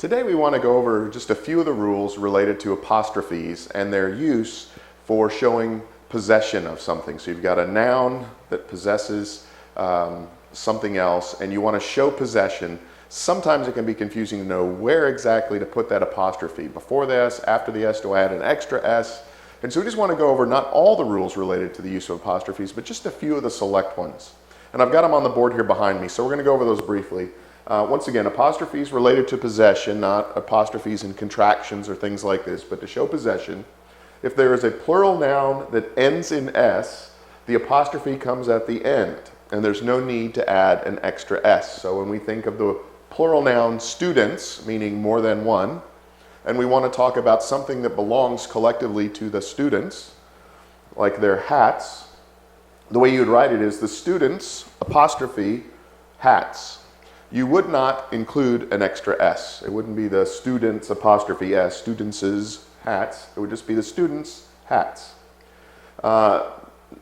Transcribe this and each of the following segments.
Today we want to go over just a few of the rules related to apostrophes and their use for showing possession of something. So you've got a noun that possesses something else and you want to show possession. Sometimes it can be confusing to know where exactly to put that apostrophe. Before the S, after the S, to add an extra S. And so we just want to go over not all the rules related to the use of apostrophes, but just a few of the select ones. And I've got them on the board here behind me, so we're going to go over those briefly. Once again, apostrophes related to possession, not apostrophes in contractions or things like this, but to show possession. If there is a plural noun that ends in S, the apostrophe comes at the end, and there's no need to add an extra S. So when we think of the plural noun students, meaning more than one, and we want to talk about something that belongs collectively to the students, like their hats, the way you would write it is the students, apostrophe, hats. You would not include an extra S. It wouldn't be the students, apostrophe S, students' hats. It would just be the students' hats.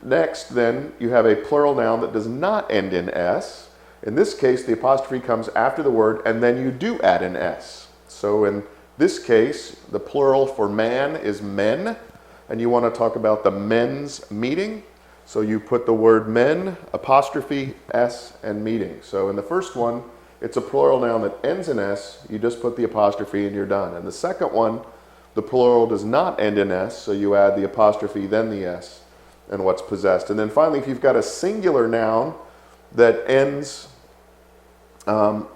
Next, then, you have a plural noun that does not end in S. In this case, the apostrophe comes after the word, and then you do add an S. So in this case, the plural for man is men, and you want to talk about the men's meeting. So you put the word men, apostrophe, S, and meeting. So in the first one, it's a plural noun that ends in S. You just put the apostrophe and you're done. And the second one, the plural does not end in S, so you add the apostrophe, then the S, and what's possessed. And then finally, if you've got a singular noun that ends you've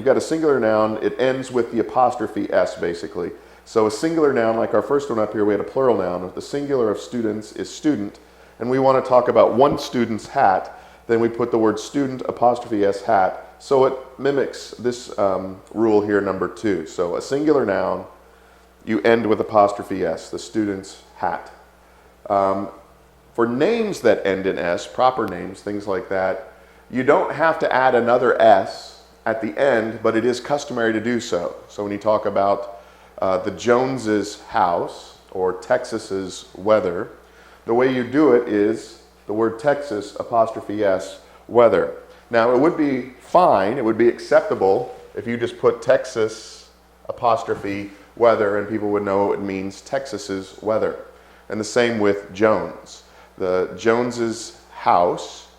got a singular noun, it ends with the apostrophe S, basically. So a singular noun, like our first one up here, we had a plural noun. The singular of students is student, and we want to talk about one student's hat. Then we put the word student, apostrophe S, hat. So it mimics this rule here, number 2. So a singular noun, you end with apostrophe S, the student's hat. For names that end in S, proper names, things like that, you don't have to add another S at the end, but it is customary to do so. So when you talk about the Joneses' house or Texas's weather, the way you do it is the word Texas, apostrophe S, weather. Now it would be fine, it would be acceptable if you just put Texas, apostrophe, weather, and people would know it means Texas's weather. And the same with Jones. The Joneses' house,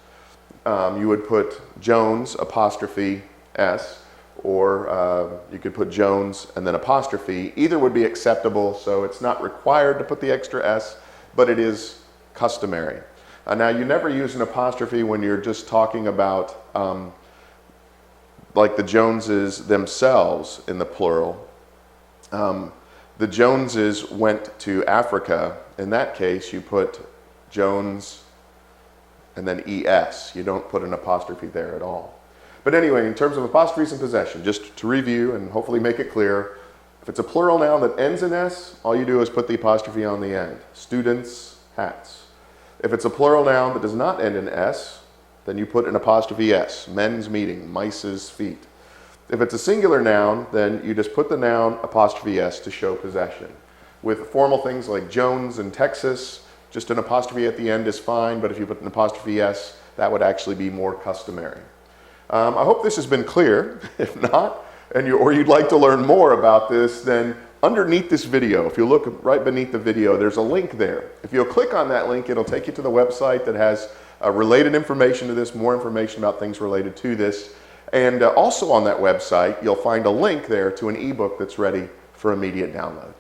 you would put Jones, apostrophe S, or you could put Jones and then apostrophe. Either would be acceptable, so it's not required to put the extra S, but it is customary. Now, you never use an apostrophe when you're just talking about like the Joneses themselves in the plural. The Joneses went to Africa. In that case, you put Jones and then ES. You don't put an apostrophe there at all. But anyway, in terms of apostrophes and possession, just to review and hopefully make it clear, if it's a plural noun that ends in S, all you do is put the apostrophe on the end. Students, hats. If it's a plural noun that does not end in S, then you put an apostrophe S, men's meeting, mice's feet. If it's a singular noun, then you just put the noun apostrophe S to show possession. With formal things like Jones and Texas, just an apostrophe at the end is fine, but if you put an apostrophe S, that would actually be more customary. I hope this has been clear. If not, or you'd like to learn more about this, then underneath this video, if you look right beneath the video, there's a link there. If you'll click on that link, it'll take you to the website that has related information to this, more information about things related to this. And also on that website, you'll find a link there to an ebook that's ready for immediate download.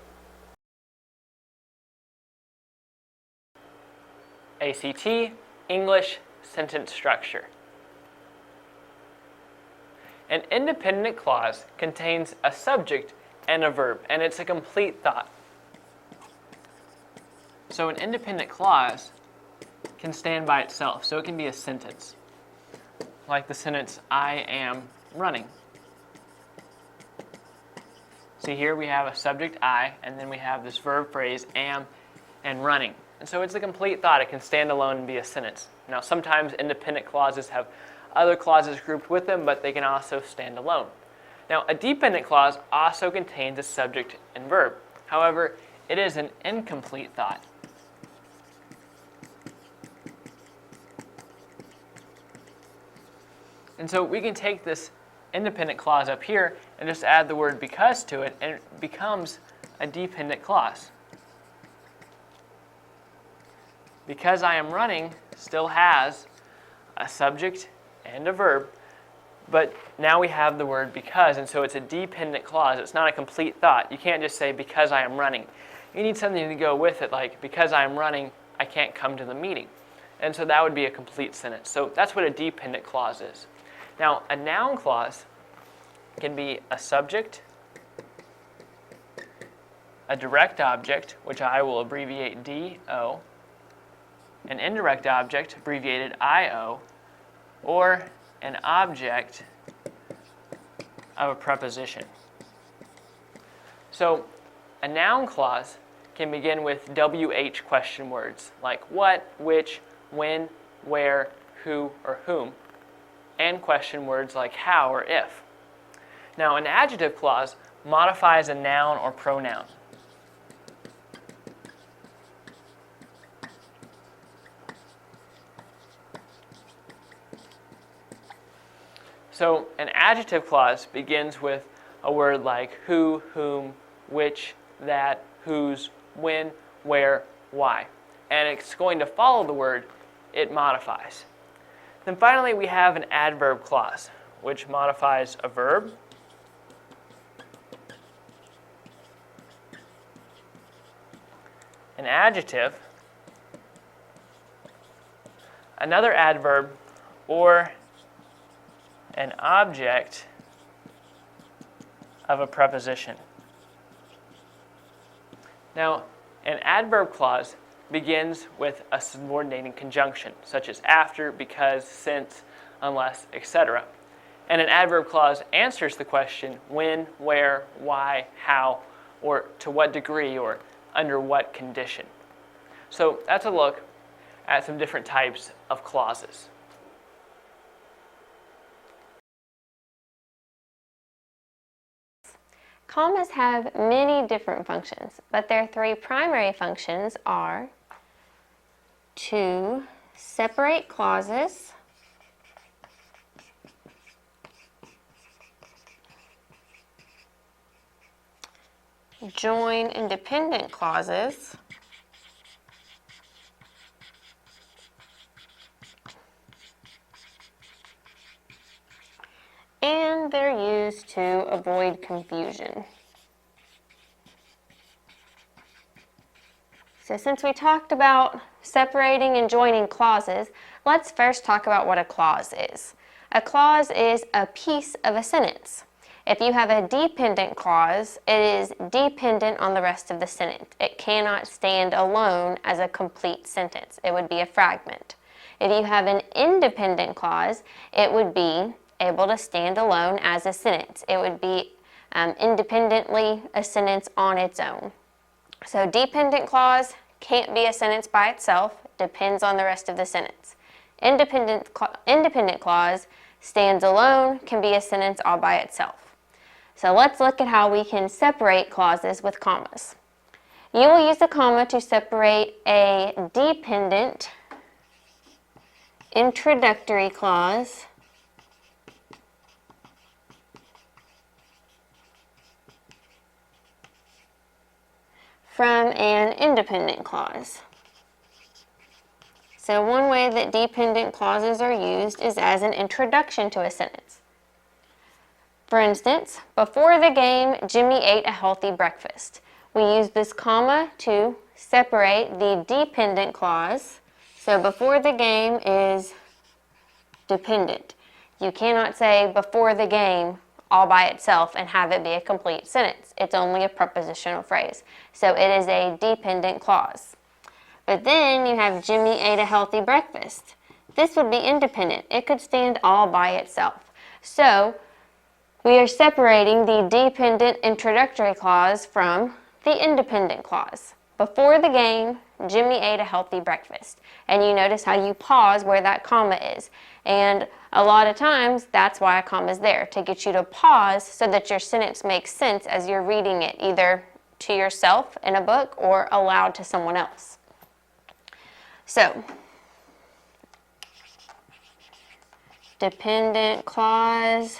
ACT, English sentence structure. An independent clause contains a subject and a verb, and it's a complete thought. So an independent clause can stand by itself, so it can be a sentence. Like the sentence, I am running. See here we have a subject, I, and then we have this verb phrase, am, and running. And so it's a complete thought. It can stand alone and be a sentence. Now sometimes independent clauses have other clauses grouped with them, but they can also stand alone. Now, a dependent clause also contains a subject and verb. However, it is an incomplete thought. And so we can take this independent clause up here and just add the word because to it, and it becomes a dependent clause. Because I am running still has a subject and a verb, but now we have the word because, and so it's a dependent clause. It's not a complete thought. You can't just say because I am running. You need something to go with it, like because I am running, I can't come to the meeting. And so that would be a complete sentence. So that's what a dependent clause is. Now, a noun clause can be a subject, a direct object, which I will abbreviate DO, an indirect object, abbreviated IO, or an object of a preposition. So a noun clause can begin with WH question words like what, which, when, where, who, or whom, and question words like how or if. Now, an adjective clause modifies a noun or pronoun. So an adjective clause begins with a word like who, whom, which, that, whose, when, where, why. And it's going to follow the word it modifies. Then finally we have an adverb clause, which modifies a verb, an adjective, another adverb, or an object of a preposition. Now, an adverb clause begins with a subordinating conjunction, such as after, because, since, unless, etc. And an adverb clause answers the question when, where, why, how, or to what degree, or under what condition. So that's a look at some different types of clauses. Commas have many different functions, but their three primary functions are to separate clauses, join independent clauses, and they're used to avoid confusion. So since we talked about separating and joining clauses, let's first talk about what a clause is. A clause is a piece of a sentence. If you have a dependent clause, it is dependent on the rest of the sentence. It cannot stand alone as a complete sentence. It would be a fragment. If you have an independent clause, it would be able to stand alone as a sentence. It would be independently a sentence on its own. So dependent clause can't be a sentence by itself, depends on the rest of the sentence. Independent clause stands alone, can be a sentence all by itself. So let's look at how we can separate clauses with commas. You will use a comma to separate a dependent introductory clause from an independent clause. So one way that dependent clauses are used is as an introduction to a sentence. For instance, before the game, Jimmy ate a healthy breakfast. We use this comma to separate the dependent clause. So before the game is dependent. You cannot say before the game all by itself and have it be a complete sentence. It's only a prepositional phrase. So it is a dependent clause. But then you have Jimmy ate a healthy breakfast. This would be independent. It could stand all by itself. So we are separating the dependent introductory clause from the independent clause. Before the game, Jimmy ate a healthy breakfast. And you notice how you pause where that comma is. And a lot of times, that's why a comma is there, to get you to pause so that your sentence makes sense as you're reading it, either to yourself in a book or aloud to someone else. So, dependent clause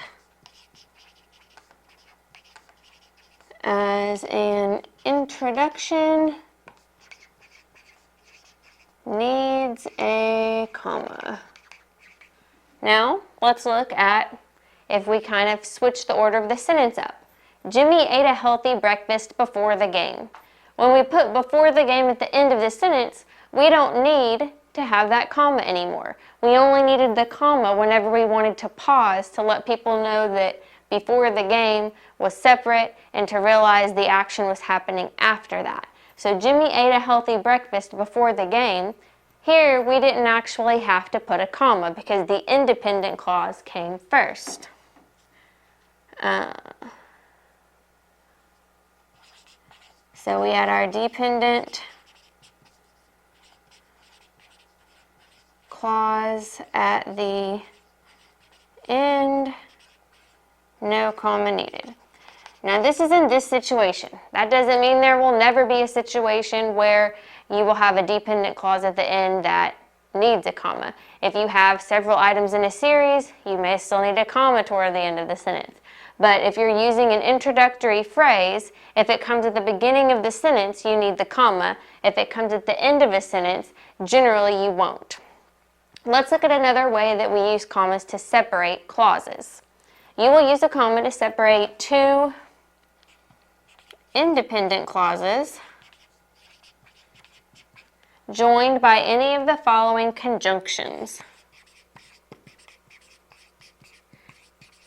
as an introduction needs a comma. Now, let's look at if we kind of switch the order of the sentence up. Jimmy ate a healthy breakfast before the game. When we put before the game at the end of the sentence, we don't need to have that comma anymore. We only needed the comma whenever we wanted to pause to let people know that before the game was separate and to realize the action was happening after that. So Jimmy ate a healthy breakfast before the game. Here we didn't actually have to put a comma because the independent clause came first. So we had our dependent clause at the end, no comma needed. Now this is in this situation. That doesn't mean there will never be a situation where you will have a dependent clause at the end that needs a comma. If you have several items in a series, you may still need a comma toward the end of the sentence. But if you're using an introductory phrase, if it comes at the beginning of the sentence, you need the comma. If it comes at the end of a sentence, generally you won't. Let's look at another way that we use commas to separate clauses. You will use a comma to separate two independent clauses joined by any of the following conjunctions.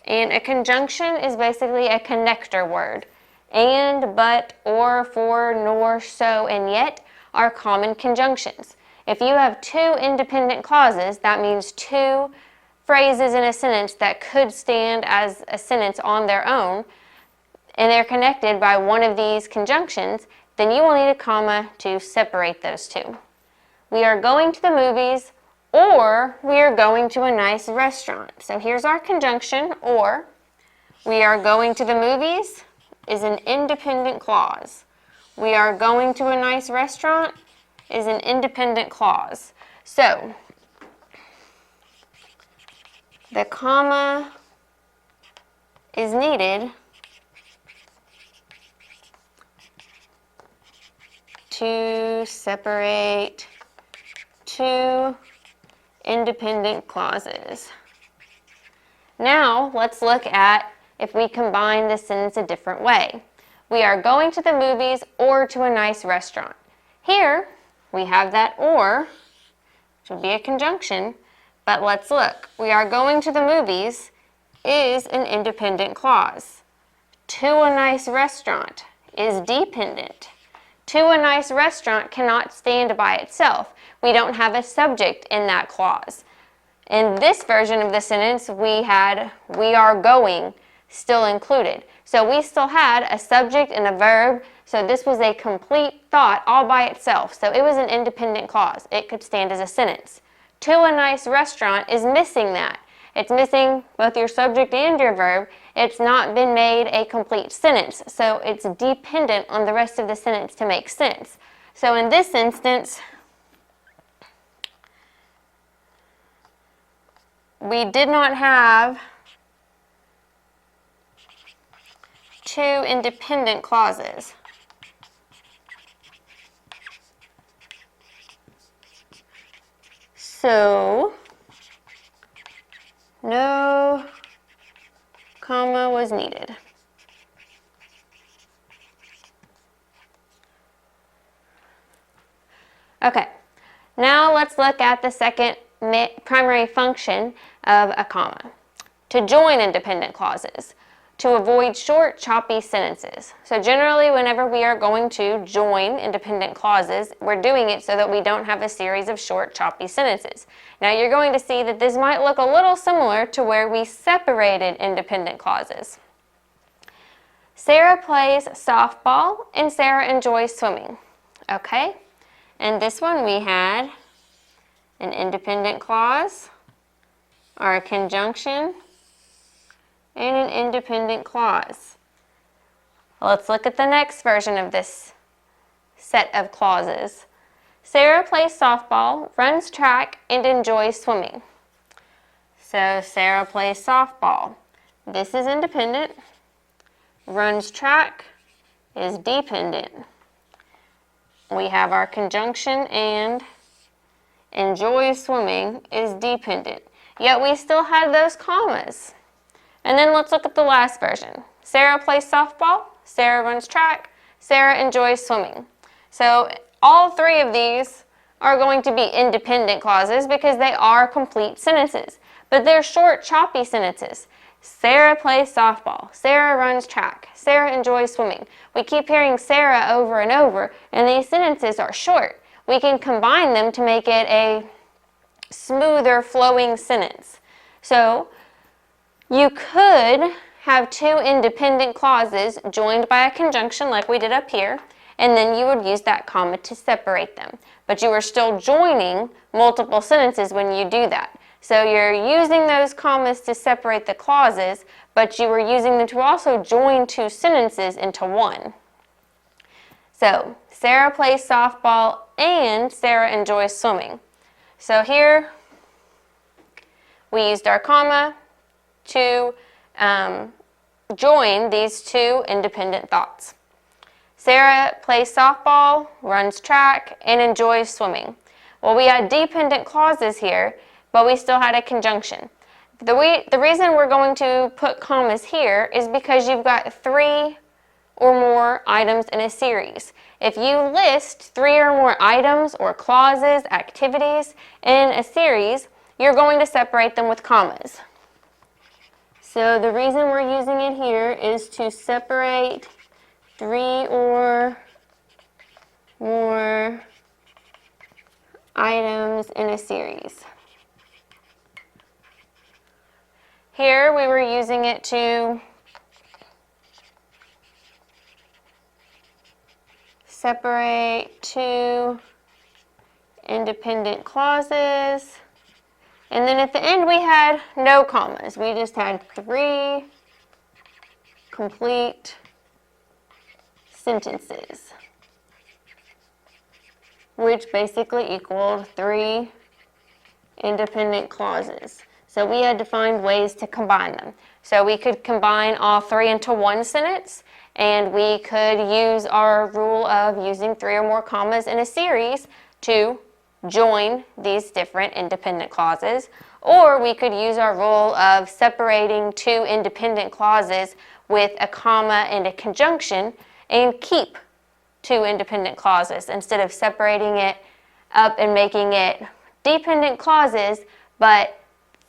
And a conjunction is basically a connector word. And, but, or, for, nor, so, and yet are common conjunctions. If you have two independent clauses, that means two phrases in a sentence that could stand as a sentence on their own, and they're connected by one of these conjunctions, then you will need a comma to separate those two. We are going to the movies, or we are going to a nice restaurant. So here's our conjunction, or. We are going to the movies is an independent clause. We are going to a nice restaurant is an independent clause. So the comma is needed to separate two independent clauses. Now, let's look at if we combine this sentence a different way. We are going to the movies or to a nice restaurant. Here, we have that or, which would be a conjunction, but let's look. We are going to the movies is an independent clause. To a nice restaurant is dependent. To a nice restaurant cannot stand by itself. We don't have a subject in that clause. In this version of the sentence, we had we are going still included. So we still had a subject and a verb, so this was a complete thought all by itself. So it was an independent clause. It could stand as a sentence. To a nice restaurant is missing that. It's missing both your subject and your verb. It's not been made a complete sentence, so it's dependent on the rest of the sentence to make sense. So in this instance, we did not have two independent clauses. So no comma was needed. Okay, now let's look at the second primary function of a comma. To join independent clauses, to avoid short, choppy sentences. So generally, whenever we are going to join independent clauses, we're doing it so that we don't have a series of short, choppy sentences. Now you're going to see that this might look a little similar to where we separated independent clauses. Sarah plays softball and Sarah enjoys swimming. Okay, and this one we had an independent clause, or a conjunction, and an independent clause. Let's look at the next version of this set of clauses. Sarah plays softball, runs track, and enjoys swimming. So Sarah plays softball. This is independent, runs track, is dependent. We have our conjunction and enjoy swimming is dependent. Yet we still had those commas. And then let's look at the last version. Sarah plays softball, Sarah runs track, Sarah enjoys swimming. So all three of these are going to be independent clauses because they are complete sentences. But they're short, choppy sentences. Sarah plays softball, Sarah runs track, Sarah enjoys swimming. We keep hearing Sarah over and over, and these sentences are short. We can combine them to make it a smoother flowing sentence. So you could have two independent clauses joined by a conjunction like we did up here, and then you would use that comma to separate them. But you are still joining multiple sentences when you do that. So you're using those commas to separate the clauses, but you are using them to also join two sentences into one. So Sarah plays softball and Sarah enjoys swimming. So here we used our comma to join these two independent thoughts. Sarah plays softball, runs track, and enjoys swimming. Well, we had dependent clauses here, but we still had a conjunction. The reason we're going to put commas here is because you've got three or more items in a series. If you list three or more items or clauses, activities in a series, you're going to separate them with commas. So the reason we're using it here is to separate three or more items in a series. Here we were using it to separate two independent clauses. And then at the end we had no commas. We just had three complete sentences, which basically equaled three independent clauses. So we had to find ways to combine them. So we could combine all three into one sentence, and we could use our rule of using three or more commas in a series to join these different independent clauses, or we could use our rule of separating two independent clauses with a comma and a conjunction and keep two independent clauses instead of separating it up and making it dependent clauses but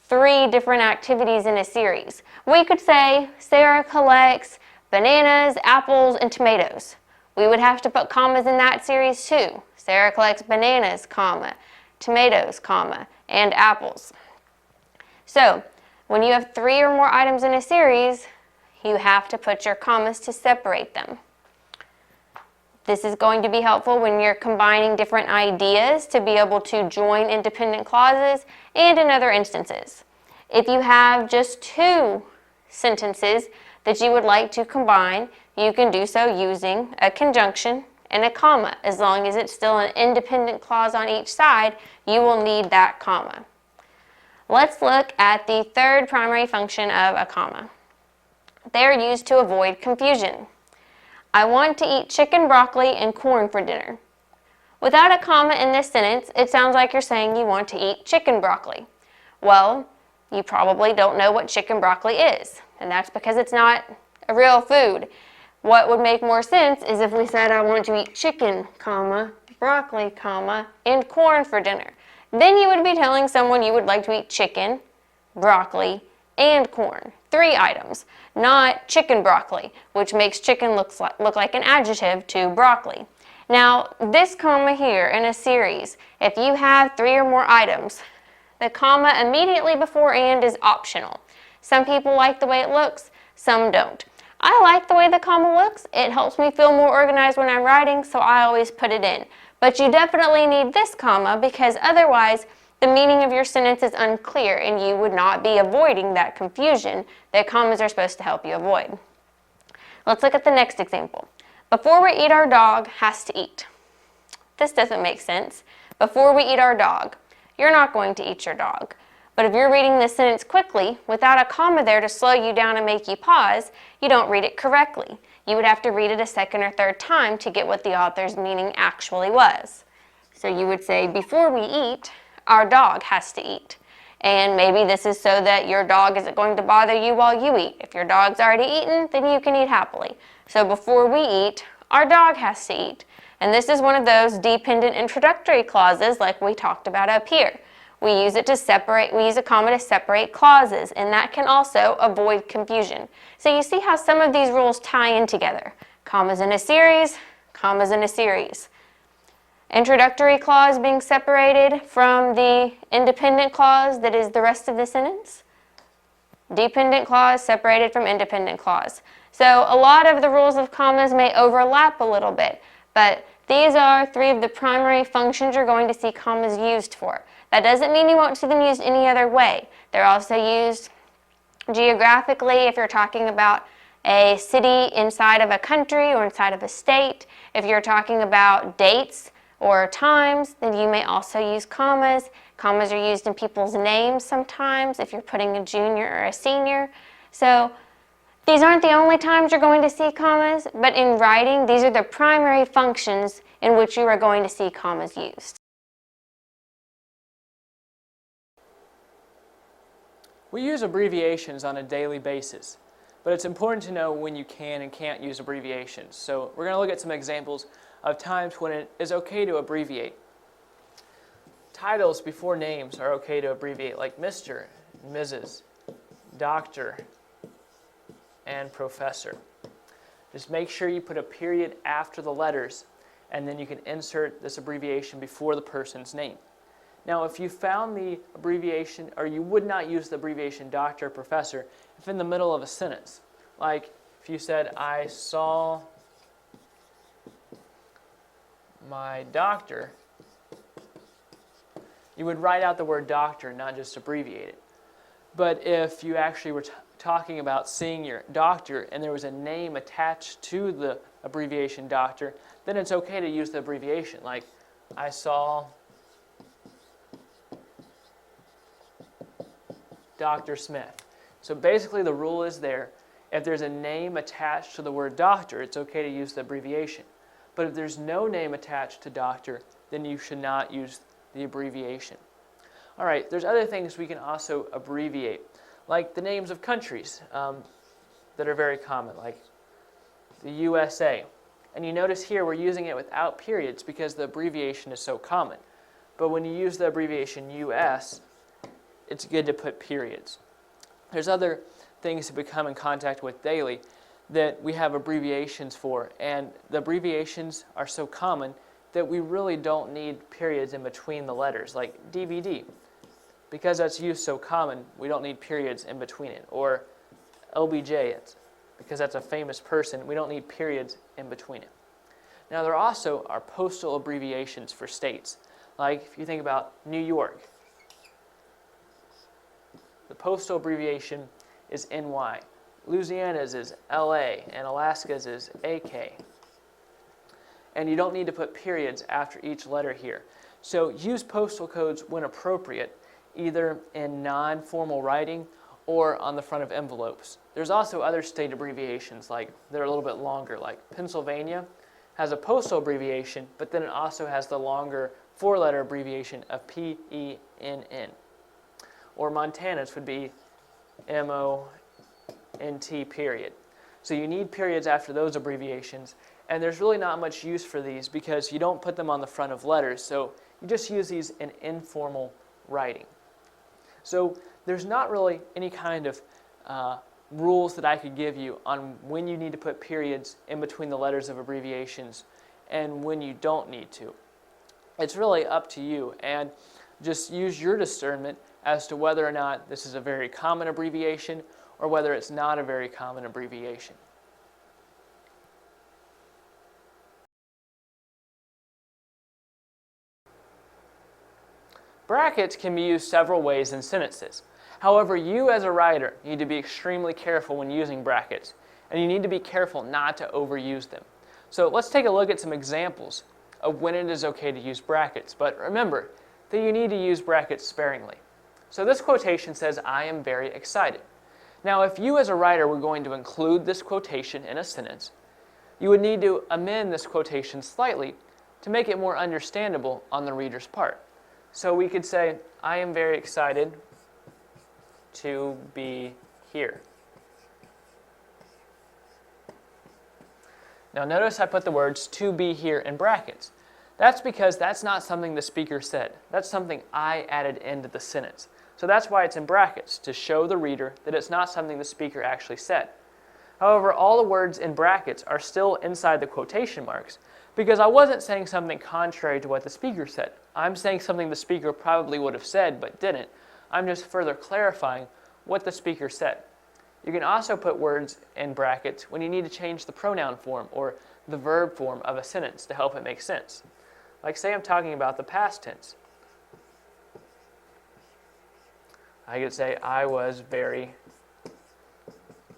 three different activities in a series. We could say Sarah collects bananas, apples, and tomatoes. We would have to put commas in that series too. Sarah collects bananas, comma, tomatoes, comma, and apples. So when you have three or more items in a series, you have to put your commas to separate them. This is going to be helpful when you're combining different ideas to be able to join independent clauses and in other instances. If you have just two sentences that you would like to combine, you can do so using a conjunction and a comma. As long as it's still an independent clause on each side, you will need that comma. Let's look at the third primary function of a comma. They are used to avoid confusion. I want to eat chicken, broccoli, and corn for dinner. Without a comma in this sentence, it sounds like you're saying you want to eat chicken broccoli. Well, you probably don't know what chicken broccoli is, and that's because it's not a real food. What would make more sense is if we said I want to eat chicken, comma, broccoli, comma, and corn for dinner. Then you would be telling someone you would like to eat chicken, broccoli, and corn. 3 items, not chicken broccoli, which makes chicken look like an adjective to broccoli. Now, this comma here in a series, if you have 3 or more items, the comma immediately before and is optional. Some people like the way it looks, some don't. I like the way the comma looks. It helps me feel more organized when I'm writing, so I always put it in. But you definitely need this comma because otherwise the meaning of your sentence is unclear and you would not be avoiding that confusion that commas are supposed to help you avoid. Let's look at the next example. Before we eat, our dog has to eat. This doesn't make sense. Before we eat our dog, you're not going to eat your dog. But if you're reading this sentence quickly, without a comma there to slow you down and make you pause, you don't read it correctly. you would have to read it a second or third time to get what the author's meaning actually was. So you would say, before we eat, our dog has to eat. And maybe this is so that your dog isn't going to bother you while you eat. If your dog's already eaten, then you can eat happily. So before we eat, our dog has to eat. And this is one of those dependent introductory clauses like we talked about up here. We use it to separate, we use a comma to separate clauses, and that can also avoid confusion. So you see how some of these rules tie in together. Commas in a series, commas in a series. Introductory clause being separated from the independent clause that is the rest of the sentence. Dependent clause separated from independent clause. So a lot of the rules of commas may overlap a little bit, but these are three of the primary functions you're going to see commas used for. That doesn't mean you won't see them used any other way. They're also used geographically if you're talking about a city inside of a country or inside of a state. If you're talking about dates or times, then you may also use commas. Commas are used in people's names sometimes if you're putting a junior or a senior. So these aren't the only times you're going to see commas, but in writing, these are the primary functions in which you are going to see commas used. We use abbreviations on a daily basis, but it's important to know when you can and can't use abbreviations. So we're going to look at some examples of times when it is okay to abbreviate. Titles before names are okay to abbreviate, like Mr., Mrs., Doctor, and Professor. Just make sure you put a period after the letters, and then you can insert this abbreviation before the person's name. Now, if you found the abbreviation, or you would not use the abbreviation Doctor or Professor, if in the middle of a sentence, like if you said, I saw my doctor, you would write out the word doctor, not just abbreviate it. But if you actually were talking about seeing your doctor and there was a name attached to the abbreviation doctor, then it's okay to use the abbreviation, like I saw Dr. Smith. So basically the rule is there, if there's a name attached to the word doctor, it's okay to use the abbreviation. But if there's no name attached to doctor, then you should not use the abbreviation. All right, there's other things we can also abbreviate, like the names of countries that are very common, like the USA. And you notice here we're using it without periods because the abbreviation is so common. But when you use the abbreviation US, it's good to put periods. There's other things to become in contact with daily that we have abbreviations for, and the abbreviations are so common that we really don't need periods in between the letters, like DVD. Because that's used so common, we don't need periods in between it. Or LBJ, because that's a famous person, we don't need periods in between it. Now there also are postal abbreviations for states. Like if you think about New York, the postal abbreviation is NY. Louisiana's is LA, and Alaska's is AK. And you don't need to put periods after each letter here. So use postal codes when appropriate, either in non-formal writing or on the front of envelopes. There's also other state abbreviations like they're a little bit longer, like Pennsylvania has a postal abbreviation, but then it also has the longer four-letter abbreviation of PENN. Or Montana's would be MONT period. So you need periods after those abbreviations, and there's really not much use for these because you don't put them on the front of letters, so you just use these in informal writing. So there's not really any kind of rules that I could give you on when you need to put periods in between the letters of abbreviations and when you don't need to. It's really up to you, and just use your discernment as to whether or not this is a very common abbreviation or whether it's not a very common abbreviation. Brackets can be used several ways in sentences. However, you as a writer need to be extremely careful when using brackets, and you need to be careful not to overuse them. So let's take a look at some examples of when it is okay to use brackets. But remember that you need to use brackets sparingly. So this quotation says, I am very excited. Now, if you as a writer were going to include this quotation in a sentence, you would need to amend this quotation slightly to make it more understandable on the reader's part. So we could say, I am very excited to be here. Now notice I put the words to be here in brackets. That's because that's not something the speaker said. That's something I added into the sentence. So that's why it's in brackets, to show the reader that it's not something the speaker actually said. However, all the words in brackets are still inside the quotation marks because I wasn't saying something contrary to what the speaker said. I'm saying something the speaker probably would have said but didn't. I'm just further clarifying what the speaker said. You can also put words in brackets when you need to change the pronoun form or the verb form of a sentence to help it make sense. Like say I'm talking about the past tense. I could say, I was very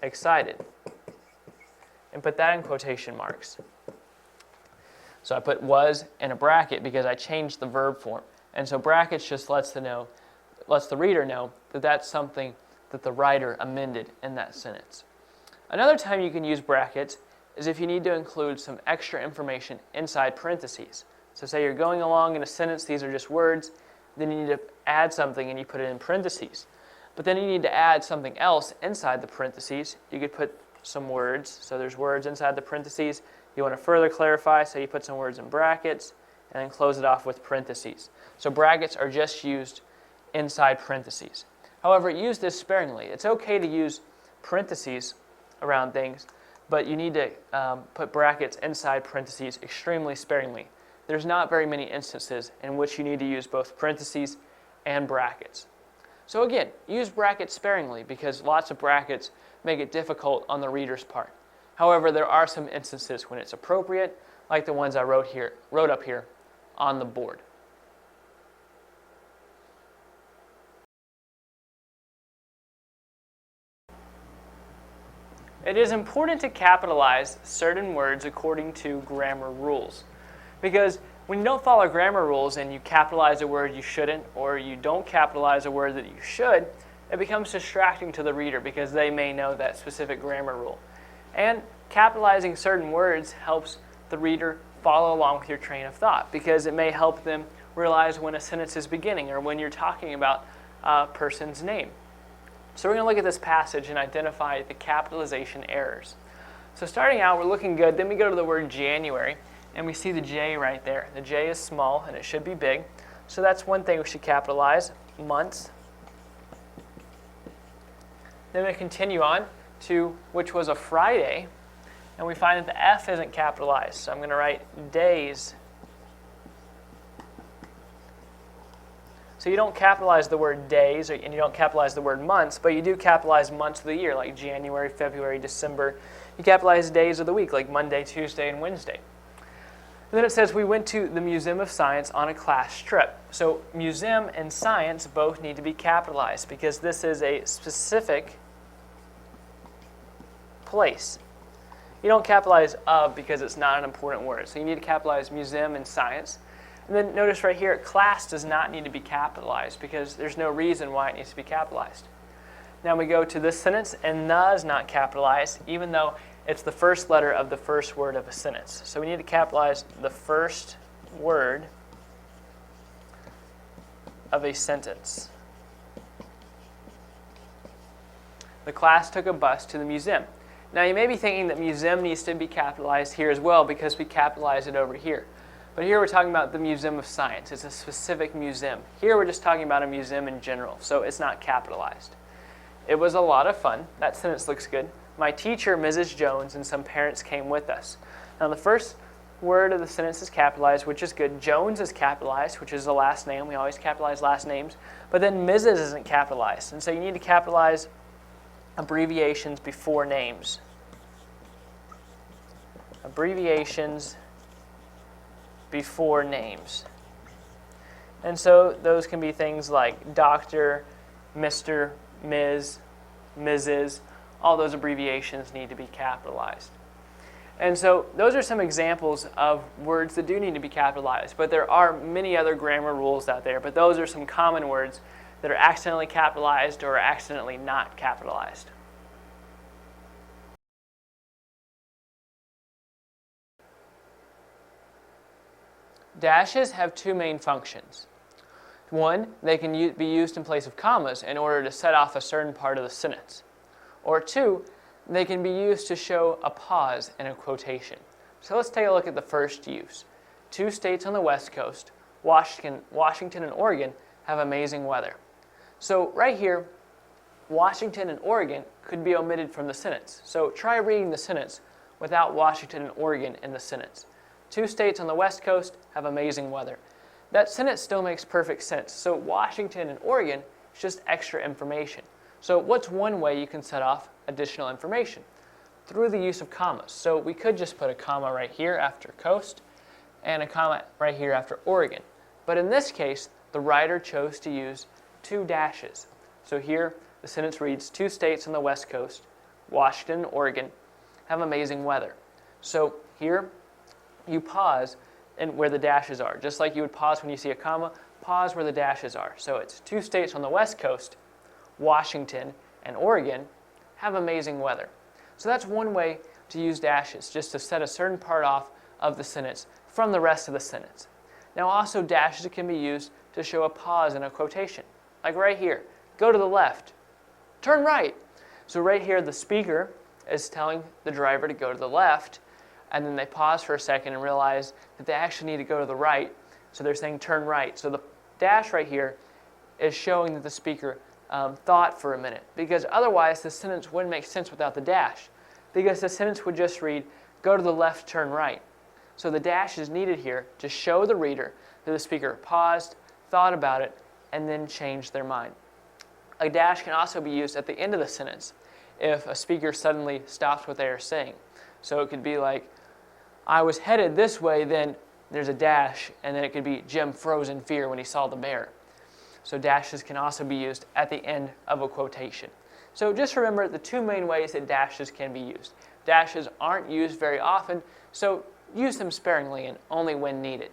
excited, and put that in quotation marks. So I put was in a bracket because I changed the verb form. And so brackets just lets the reader know that that's something that the writer amended in that sentence. Another time you can use brackets is if you need to include some extra information inside parentheses. So say you're going along in a sentence, these are just words, then you need to add something and you put it in parentheses. But then you need to add something else inside the parentheses. You could put some words, so there's words inside the parentheses. You want to further clarify, so you put some words in brackets and then close it off with parentheses. So brackets are just used inside parentheses. However, use this sparingly. It's okay to use parentheses around things, but you need to put brackets inside parentheses extremely sparingly. There's not very many instances in which you need to use both parentheses and brackets. So again, use brackets sparingly because lots of brackets make it difficult on the reader's part. However, there are some instances when it's appropriate, like the ones I wrote up here on the board. It is important to capitalize certain words according to grammar rules. Because when you don't follow grammar rules and you capitalize a word you shouldn't, or you don't capitalize a word that you should, it becomes distracting to the reader because they may know that specific grammar rule. And capitalizing certain words helps the reader follow along with your train of thought because it may help them realize when a sentence is beginning or when you're talking about a person's name. So we're going to look at this passage and identify the capitalization errors. So starting out, we're looking good. Then we go to the word January, and we see the J right there. The J is small, and it should be big. So that's one thing we should capitalize, months. Then we continue on to which was a Friday, and we find that the F isn't capitalized. So I'm going to write days. So you don't capitalize the word days, and you don't capitalize the word months, but you do capitalize months of the year, like January, February, December. You capitalize days of the week, like Monday, Tuesday, and Wednesday. And then it says we went to the Museum of Science on a class trip. So museum and science both need to be capitalized because this is a specific place. You don't capitalize of because it's not an important word. So you need to capitalize museum and science. And then notice right here, class does not need to be capitalized because there's no reason why it needs to be capitalized. Now we go to this sentence, and the is not capitalized, even though it's the first letter of the first word of a sentence. So we need to capitalize the first word of a sentence. The class took a bus to the museum. Now you may be thinking that museum needs to be capitalized here as well because we capitalized it over here. But here we're talking about the Museum of Science. It's a specific museum. Here we're just talking about a museum in general, so it's not capitalized. It was a lot of fun. That sentence looks good. My teacher, Mrs. Jones, and some parents came with us. Now the first word of the sentence is capitalized, which is good. Jones is capitalized, which is the last name. We always capitalize last names. But then Mrs. isn't capitalized. And so you need to capitalize abbreviations before names. Abbreviations before names. And so those can be things like Dr., Mr., Ms., Mrs., all those abbreviations need to be capitalized. And so those are some examples of words that do need to be capitalized, but there are many other grammar rules out there, but those are some common words that are accidentally capitalized or accidentally not capitalized. Dashes have two main functions. One, they can be used in place of commas in order to set off a certain part of the sentence. Or two, they can be used to show a pause in a quotation. So let's take a look at the first use. Two states on the West Coast, Washington and Oregon, have amazing weather. So right here, Washington and Oregon could be omitted from the sentence. So try reading the sentence without Washington and Oregon in the sentence. Two states on the West Coast have amazing weather. That sentence still makes perfect sense. So Washington and Oregon is just extra information. So what's one way you can set off additional information? Through the use of commas. So we could just put a comma right here after coast and a comma right here after Oregon. But in this case, the writer chose to use two dashes. So here, the sentence reads, two states on the West Coast, Washington and Oregon, have amazing weather. So here, you pause and where the dashes are. Just like you would pause when you see a comma, pause where the dashes are. So it's two states on the West Coast, Washington and Oregon, have amazing weather. So that's one way to use dashes, just to set a certain part off of the sentence from the rest of the sentence. Now also dashes can be used to show a pause in a quotation. Like right here, go to the left, turn right. So right here the speaker is telling the driver to go to the left, and then they pause for a second and realize that they actually need to go to the right, so they're saying turn right. So the dash right here is showing that the speaker thought for a minute, because otherwise the sentence wouldn't make sense without the dash, because the sentence would just read, go to the left, turn right. So the dash is needed here to show the reader that the speaker paused, thought about it, and then changed their mind. A dash can also be used at the end of the sentence if a speaker suddenly stops what they are saying. So it could be like, I was headed this way, then there's a dash, and then it could be Jim froze in fear when he saw the bear. So dashes can also be used at the end of a quotation. So just remember the two main ways that dashes can be used. Dashes aren't used very often, so use them sparingly and only when needed.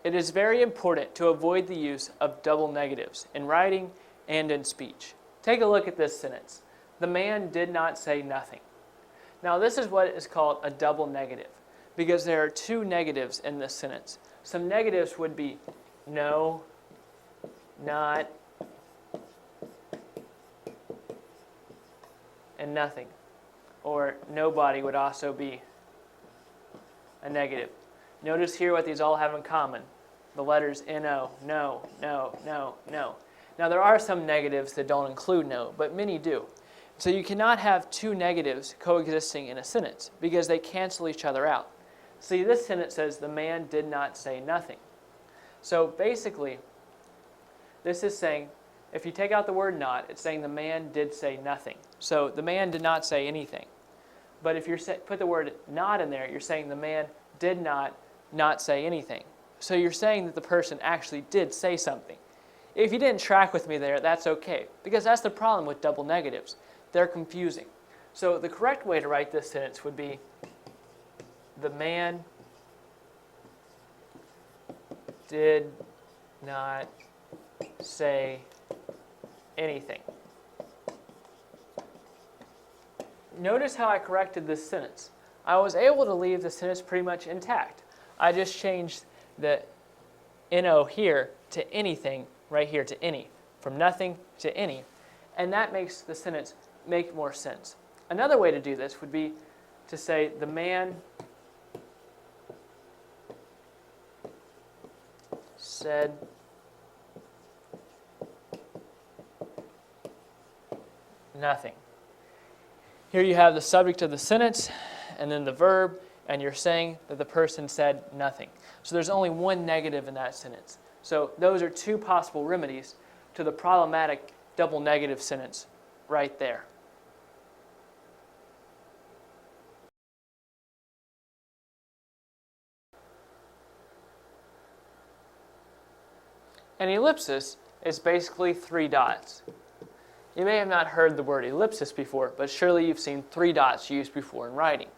It is very important to avoid the use of double negatives in writing and in speech. Take a look at this sentence. The man did not say nothing. Now this is what is called a double negative, because there are two negatives in this sentence. Some negatives would be no, not, and nothing. Or nobody would also be a negative. Notice here what these all have in common. The letters N-O, no, no, no, no. Now there are some negatives that don't include no, but many do. So you cannot have two negatives coexisting in a sentence because they cancel each other out. See, this sentence says the man did not say nothing. So basically, this is saying, if you take out the word not, it's saying the man did say nothing. So the man did not say anything. But if you put the word not in there, you're saying the man did not say anything. So you're saying that the person actually did say something. If you didn't track with me there, that's okay, because that's the problem with double negatives. They're confusing. So the correct way to write this sentence would be, the man did not say anything. Notice how I corrected this sentence. I was able to leave the sentence pretty much intact. I just changed the N-O here to anything, right here to any, from nothing to any, and that makes the sentence make more sense. Another way to do this would be to say the man said nothing. Here you have the subject of the sentence and then the verb, and you're saying that the person said nothing. So there's only one negative in that sentence. So those are two possible remedies to the problematic double negative sentence right there. An ellipsis is basically three dots. You may have not heard the word ellipsis before, but surely you've seen three dots used before in writing.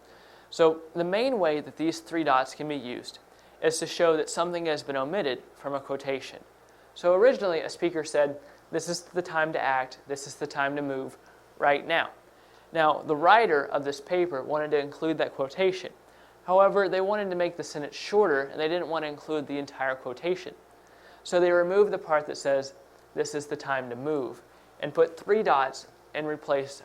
So the main way that these three dots can be used is to show that something has been omitted from a quotation. So originally a speaker said, this is the time to act, this is the time to move right now. Now, the writer of this paper wanted to include that quotation. However, they wanted to make the sentence shorter, and they didn't want to include the entire quotation. So they removed the part that says, "This is the time to move," and put 3 dots in replace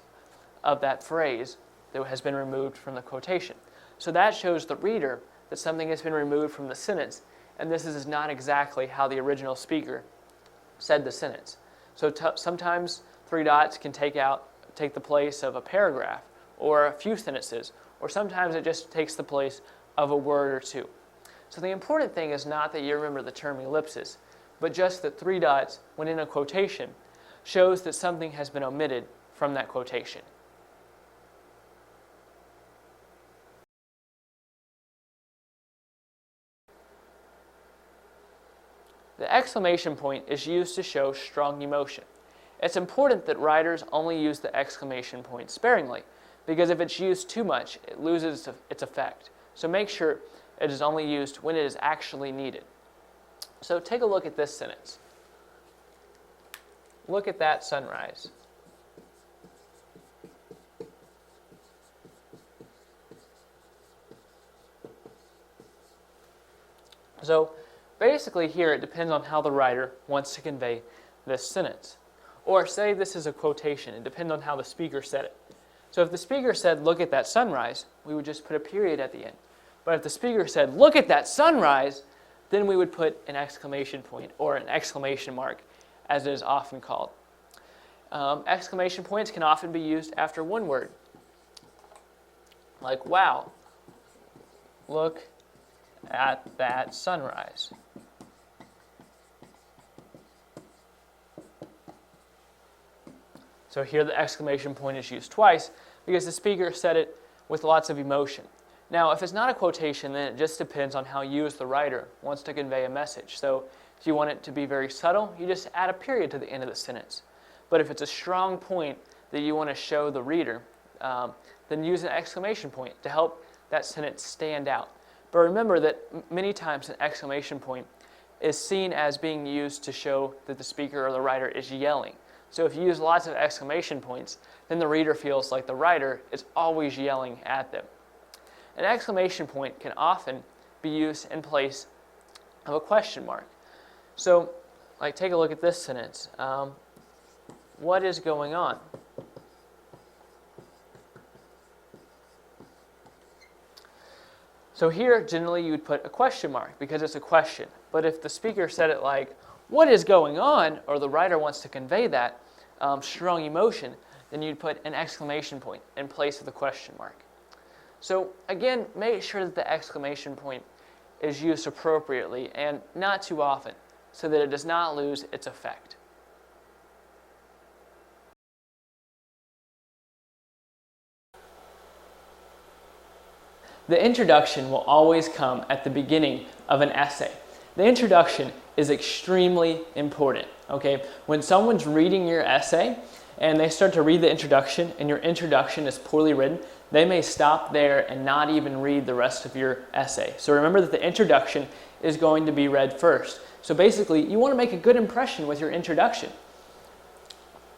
of that phrase that has been removed from the quotation. So that shows the reader that something has been removed from the sentence, and this is not exactly how the original speaker said the sentence. So sometimes 3 dots can take the place of a paragraph or a few sentences, or sometimes it just takes the place of a word or 2. So the important thing is not that you remember the term ellipsis, but just that 3 dots, when in a quotation, shows that something has been omitted from that quotation. The exclamation point is used to show strong emotion. It's important that writers only use the exclamation point sparingly, because if it's used too much, it loses its effect. So make sure it is only used when it is actually needed. So take a look at this sentence. Look at that sunrise. So basically here it depends on how the writer wants to convey this sentence. Or say this is a quotation. It depends on how the speaker said it. So if the speaker said, "Look at that sunrise," we would just put a period at the end. But if the speaker said, "Look at that sunrise," then we would put an exclamation point or an exclamation mark, as it is often called. Exclamation points can often be used after one word, like "Wow, look at that sunrise." So here the exclamation point is used twice because the speaker said it with lots of emotion. Now, if it's not a quotation, then it just depends on how you as the writer wants to convey a message. So if you want it to be very subtle, you just add a period to the end of the sentence. But if it's a strong point that you want to show the reader, then use an exclamation point to help that sentence stand out. But remember that many times an exclamation point is seen as being used to show that the speaker or the writer is yelling. So if you use lots of exclamation points, then the reader feels like the writer is always yelling at them. An exclamation point can often be used in place of a question mark. So, like, take a look at this sentence. What is going on? So here, generally, you would put a question mark because it's a question. But if the speaker said it like, "What is going on?" or the writer wants to convey that strong emotion, then you'd put an exclamation point in place of the question mark. So again, make sure that the exclamation point is used appropriately and not too often so that it does not lose its effect. The introduction will always come at the beginning of an essay. The introduction is extremely important, okay? When someone's reading your essay and they start to read the introduction and your introduction is poorly written, they may stop there and not even read the rest of your essay. So remember that the introduction is going to be read first. So basically, you want to make a good impression with your introduction.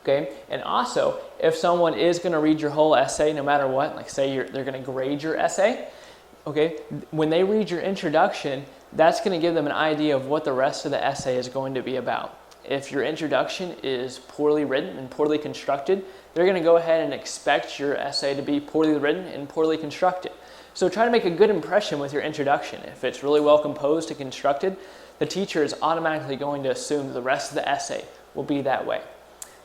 Okay? And also, if someone is going to read your whole essay no matter what, like say they're going to grade your essay, okay, when they read your introduction, that's going to give them an idea of what the rest of the essay is going to be about. If your introduction is poorly written and poorly constructed, they're going to go ahead and expect your essay to be poorly written and poorly constructed. So try to make a good impression with your introduction. If it's really well composed and constructed, the teacher is automatically going to assume the rest of the essay will be that way.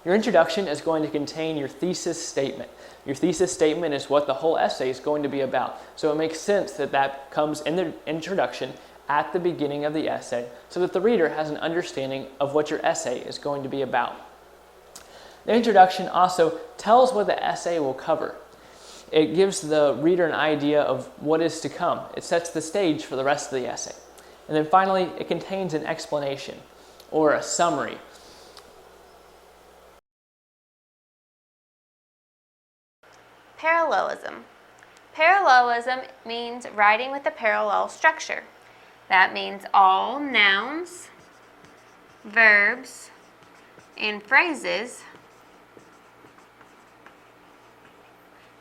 Your introduction is going to contain your thesis statement. Your thesis statement is what the whole essay is going to be about. So it makes sense that that comes in the introduction at the beginning of the essay so that the reader has an understanding of what your essay is going to be about. The introduction also tells what the essay will cover. It gives the reader an idea of what is to come. It sets the stage for the rest of the essay. And then finally, it contains an explanation or a summary. Parallelism. Parallelism means writing with a parallel structure. That means all nouns, verbs, and phrases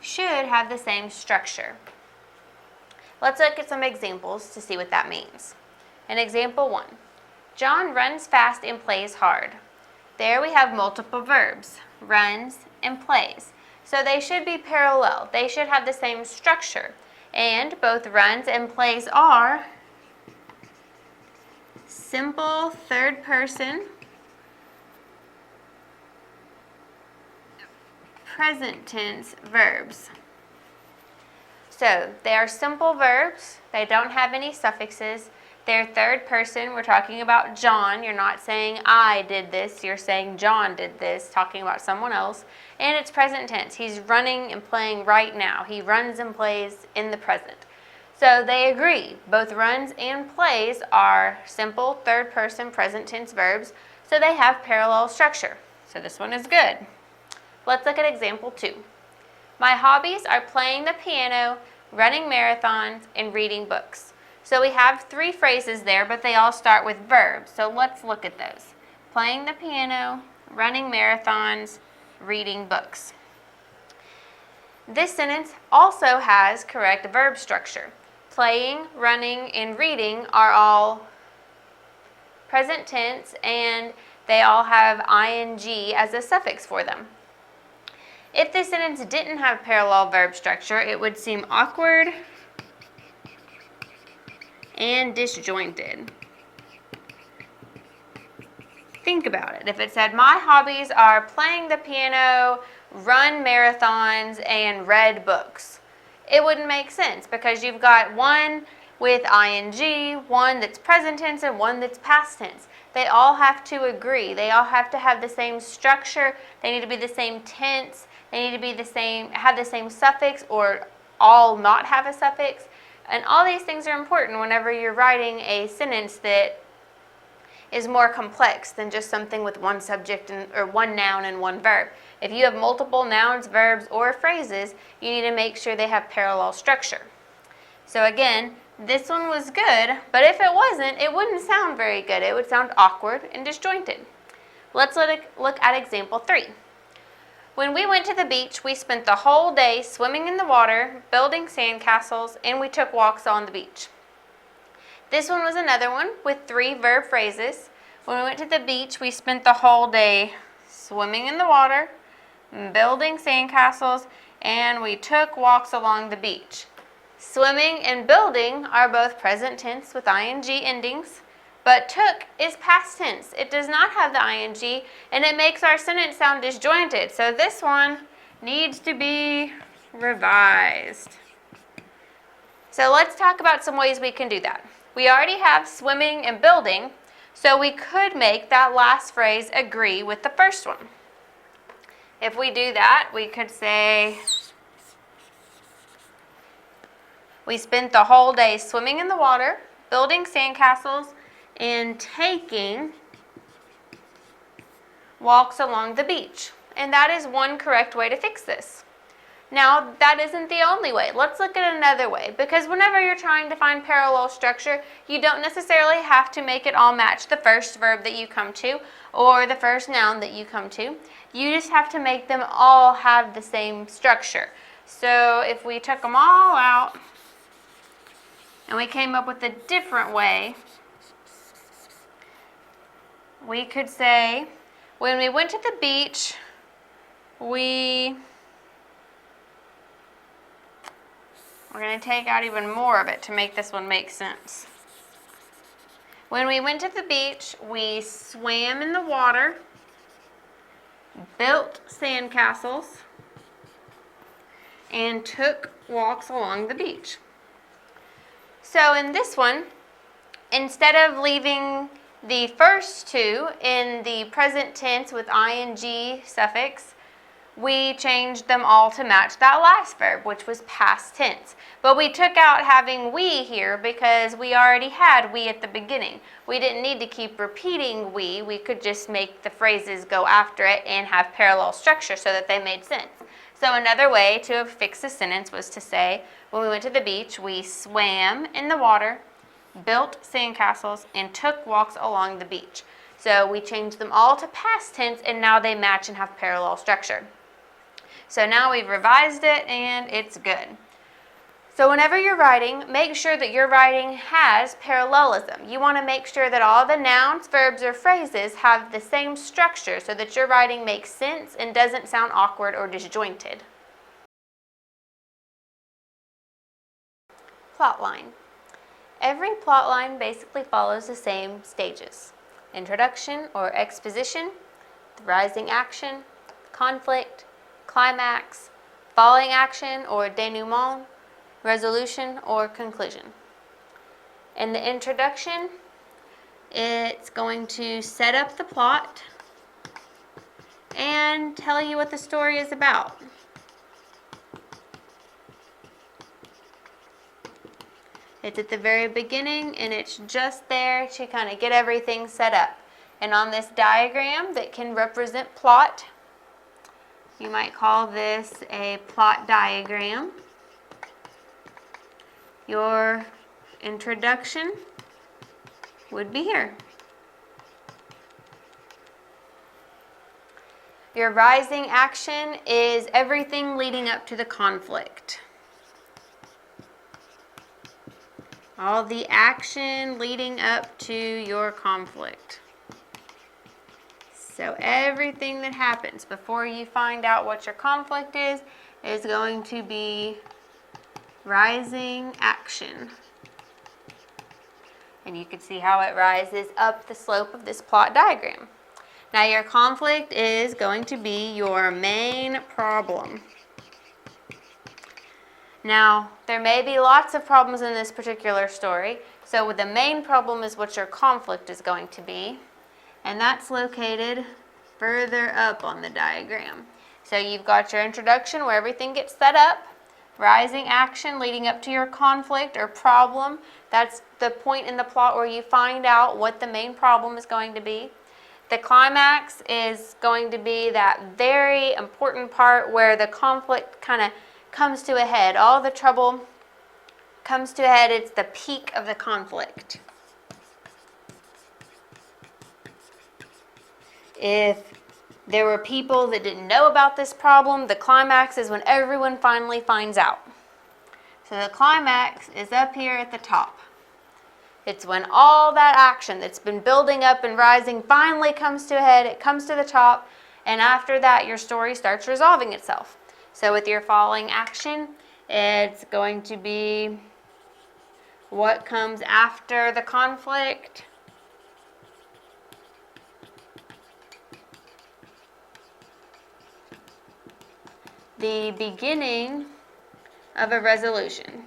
should have the same structure. Let's look at some examples to see what that means. In example 1, John runs fast and plays hard. There we have multiple verbs, runs and plays. So they should be parallel. They should have the same structure. And both runs and plays are simple third person present tense verbs. So they are simple verbs. They don't have any suffixes. They're third person. We're talking about John. You're not saying I did this. You're saying John did this, talking about someone else. And it's present tense. He's running and playing right now. He runs and plays in the present. So they agree. Both runs and plays are simple third person present tense verbs. So they have parallel structure. So this one is good. Let's look at example 2. My hobbies are playing the piano, running marathons, and reading books. So we have 3 phrases there, but they all start with verbs. So let's look at those. Playing the piano, running marathons, reading books. This sentence also has correct verb structure. Playing, running, and reading are all present tense, and they all have ing as a suffix for them. If this sentence didn't have parallel verb structure, it would seem awkward and disjointed. Think about it. If it said, my hobbies are playing the piano, run marathons, and read books, it wouldn't make sense because you've got one with ing, one that's present tense, and one that's past tense. They all have to agree. They all have to have the same structure. They need to be the same tense. They need to be the same, have the same suffix, or all not have a suffix. And all these things are important whenever you're writing a sentence that is more complex than just something with one subject or one noun and one verb. If you have multiple nouns, verbs, or phrases, you need to make sure they have parallel structure. So again, this one was good, but if it wasn't, it wouldn't sound very good. It would sound awkward and disjointed. Let's look at example 3. When we went to the beach, we spent the whole day swimming in the water, building sandcastles, and we took walks on the beach. This one was another one with 3 verb phrases. When we went to the beach, we spent the whole day swimming in the water, building sandcastles, and we took walks along the beach. Swimming and building are both present tense with ing endings, but took is past tense. It does not have the ing, and it makes our sentence sound disjointed. So this one needs to be revised. So let's talk about some ways we can do that. We already have swimming and building, so we could make that last phrase agree with the first one. If we do that, we could say, we spent the whole day swimming in the water, building sandcastles, and taking walks along the beach. And that is one correct way to fix this. Now, that isn't the only way. Let's look at another way, because whenever you're trying to find parallel structure, you don't necessarily have to make it all match the first verb that you come to or the first noun that you come to. You just have to make them all have the same structure. So if we took them all out and we came up with a different way, we could say, when we went to the beach, we're going to take out even more of it to make this one make sense. When we went to the beach, we swam in the water, built sandcastles, and took walks along the beach. So in this one, instead of leaving the first 2 in the present tense with ing suffix, we changed them all to match that last verb, which was past tense. But we took out having we here because we already had we at the beginning. We didn't need to keep repeating we. We could just make the phrases go after it and have parallel structure so that they made sense. So another way to fix the sentence was to say, when we went to the beach, we swam in the water, built sandcastles, and took walks along the beach. So we changed them all to past tense, and now they match and have parallel structure. So now we've revised it and it's good. So whenever you're writing, make sure that your writing has parallelism. You want to make sure that all the nouns, verbs, or phrases have the same structure so that your writing makes sense and doesn't sound awkward or disjointed. Plotline. Every plotline basically follows the same stages: introduction or exposition, the rising action, conflict, climax, falling action or denouement, resolution or conclusion. In the introduction, it's going to set up the plot and tell you what the story is about. It's at the very beginning and it's just there to kind of get everything set up. And on this diagram that can represent plot, you might call this a plot diagram. Your introduction would be here. Your rising action is everything leading up to the conflict. All the action leading up to your conflict. So everything that happens before you find out what your conflict is going to be rising action. And you can see how it rises up the slope of this plot diagram. Now your conflict is going to be your main problem. Now, there may be lots of problems in this particular story, so the main problem is what your conflict is going to be, and that's located further up on the diagram. So you've got your introduction where everything gets set up, rising action leading up to your conflict or problem. That's the point in the plot where you find out what the main problem is going to be. The climax is going to be that very important part where the conflict kind of comes to a head. All the trouble comes to a head. It's the peak of the conflict. If there were people that didn't know about this problem, the climax is when everyone finally finds out. So the climax is up here at the top. It's when all that action that's been building up and rising finally comes to a head, it comes to the top, and after that your story starts resolving itself. So with your falling action, it's going to be what comes after the conflict. The beginning of a resolution.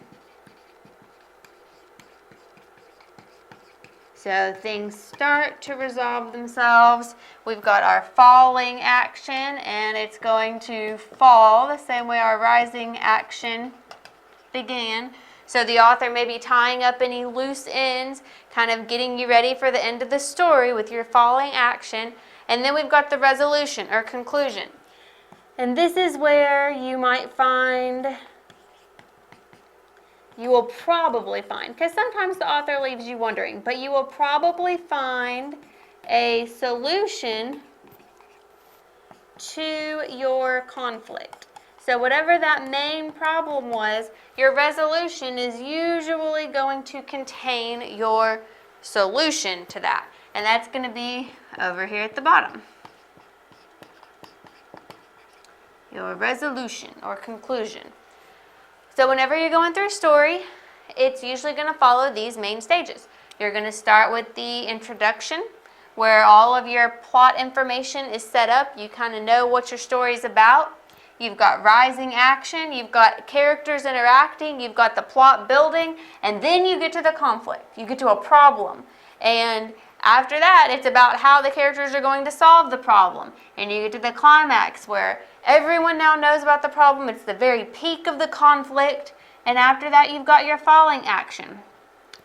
So things start to resolve themselves. We've got our falling action, and it's going to fall the same way our rising action began. So the author may be tying up any loose ends, kind of getting you ready for the end of the story with your falling action. And then we've got the resolution or conclusion. And this is where you might find, you will probably find, because sometimes the author leaves you wondering, but you will probably find a solution to your conflict. So whatever that main problem was, your resolution is usually going to contain your solution to that. And that's going to be over here at the bottom. Your resolution or conclusion. So whenever you're going through a story, it's usually going to follow these main stages. You're going to start with the introduction, where all of your plot information is set up. You kind of know what your story is about. You've got rising action, you've got characters interacting, you've got the plot building, and then you get to the conflict. You get to a problem. And after that, it's about how the characters are going to solve the problem. And you get to the climax where everyone now knows about the problem. It's the very peak of the conflict. And after that, you've got your falling action.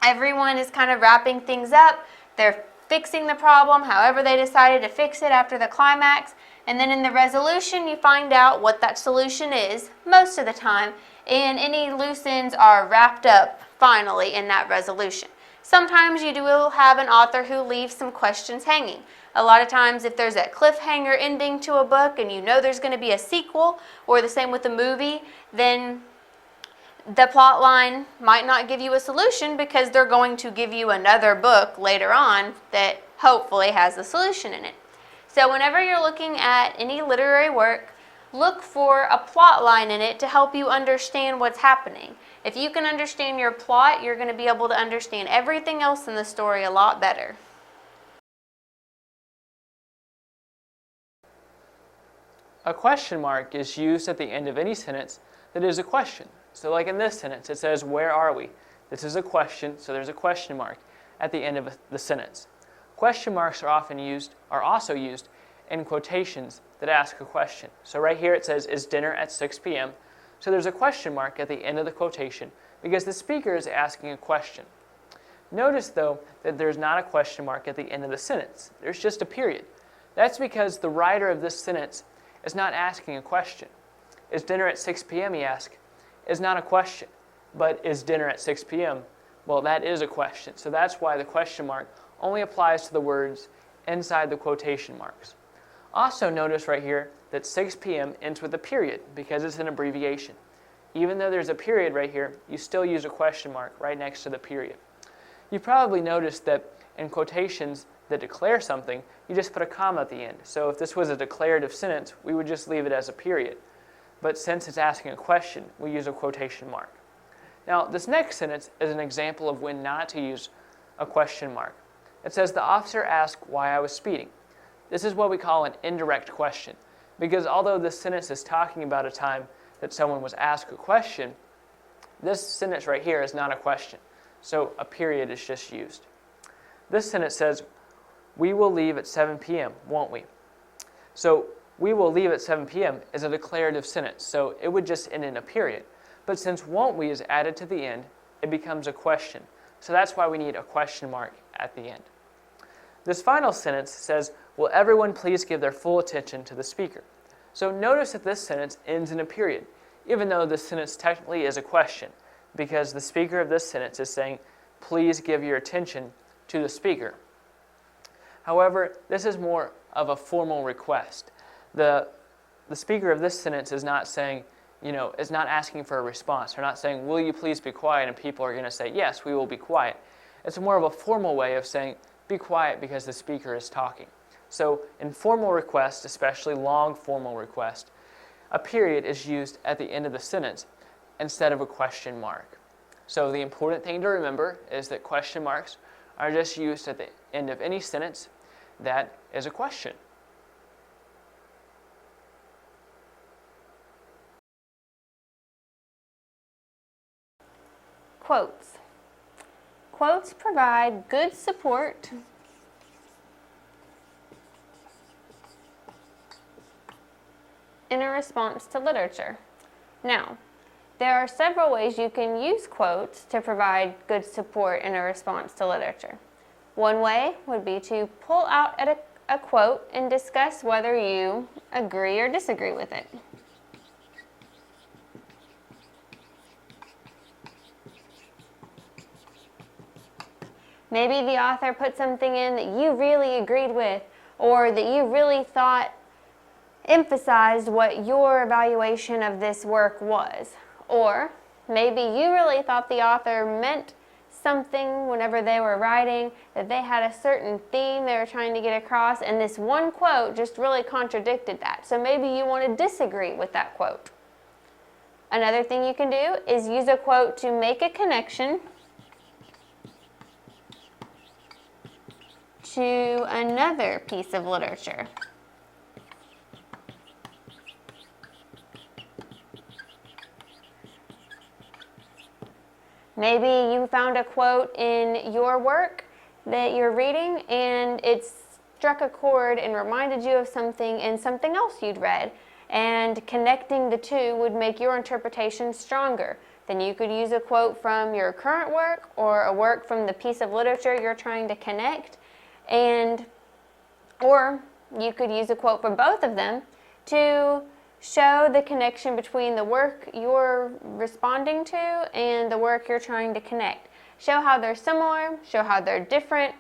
Everyone is kind of wrapping things up. They're fixing the problem, however they decided to fix it after the climax. And then in the resolution, you find out what that solution is most of the time. And any loose ends are wrapped up finally in that resolution. Sometimes you will have an author who leaves some questions hanging. A lot of times if there's a cliffhanger ending to a book and you know there's going to be a sequel, or the same with a movie, then the plot line might not give you a solution because they're going to give you another book later on that hopefully has a solution in it. So whenever you're looking at any literary work, look for a plot line in it to help you understand what's happening. If you can understand your plot, you're going to be able to understand everything else in the story a lot better. A question mark is used at the end of any sentence that is a question. So like in this sentence, it says, "Where are we?" This is a question, so there's a question mark at the end of the sentence. Question marks are also used in quotations that ask a question. So right here it says, "Is dinner at 6 p.m.?" So there's a question mark at the end of the quotation because the speaker is asking a question. Notice though that there's not a question mark at the end of the sentence. There's just a period. That's because the writer of this sentence is not asking a question. "Is dinner at 6 p.m.?" he asks, is not a question. But "is dinner at 6 p.m.?" Well, that is a question. So that's why the question mark only applies to the words inside the quotation marks. Also notice right here that 6 p.m. ends with a period because it's an abbreviation. Even though there's a period right here, you still use a question mark right next to the period. You probably noticed that in quotations that declare something, you just put a comma at the end. So if this was a declarative sentence, we would just leave it as a period. But since it's asking a question, we use a quotation mark. Now, this next sentence is an example of when not to use a question mark. It says, "The officer asked why I was speeding." This is what we call an indirect question, because although this sentence is talking about a time that someone was asked a question, this sentence right here is not a question, so a period is just used. This sentence says, "We will leave at 7 p.m., won't we?" So, "we will leave at 7 p.m. is a declarative sentence, so it would just end in a period. But since "won't we" is added to the end, it becomes a question. So that's why we need a question mark at the end. This final sentence says, "Will everyone please give their full attention to the speaker?" So notice that this sentence ends in a period, even though this sentence technically is a question, because the speaker of this sentence is saying, "Please give your attention to the speaker." However, this is more of a formal request. The speaker of this sentence is not saying, is not asking for a response. They're not saying, "Will you please be quiet?" and people are going to say, "Yes, we will be quiet." It's more of a formal way of saying, "Be quiet because the speaker is talking." So in formal requests, especially long formal requests, a period is used at the end of the sentence instead of a question mark. So the important thing to remember is that question marks are just used at the end of any sentence that is a question. Quotes. Quotes provide good support in a response to literature. Now, there are several ways you can use quotes to provide good support in a response to literature. One way would be to pull out a quote and discuss whether you agree or disagree with it. Maybe the author put something in that you really agreed with, or that you really thought emphasized what your evaluation of this work was. Or maybe you really thought the author meant something whenever they were writing, that they had a certain theme they were trying to get across, and this one quote just really contradicted that. So maybe you want to disagree with that quote. Another thing you can do is use a quote to make a connection to another piece of literature. Maybe you found a quote in your work that you're reading and it struck a chord and reminded you of something in something else you'd read, and connecting the two would make your interpretation stronger. Then you could use a quote from your current work or a work from the piece of literature you're trying to connect, or you could use a quote from both of them to show the connection between the work you're responding to and the work you're trying to connect. Show how they're similar, show how they're different.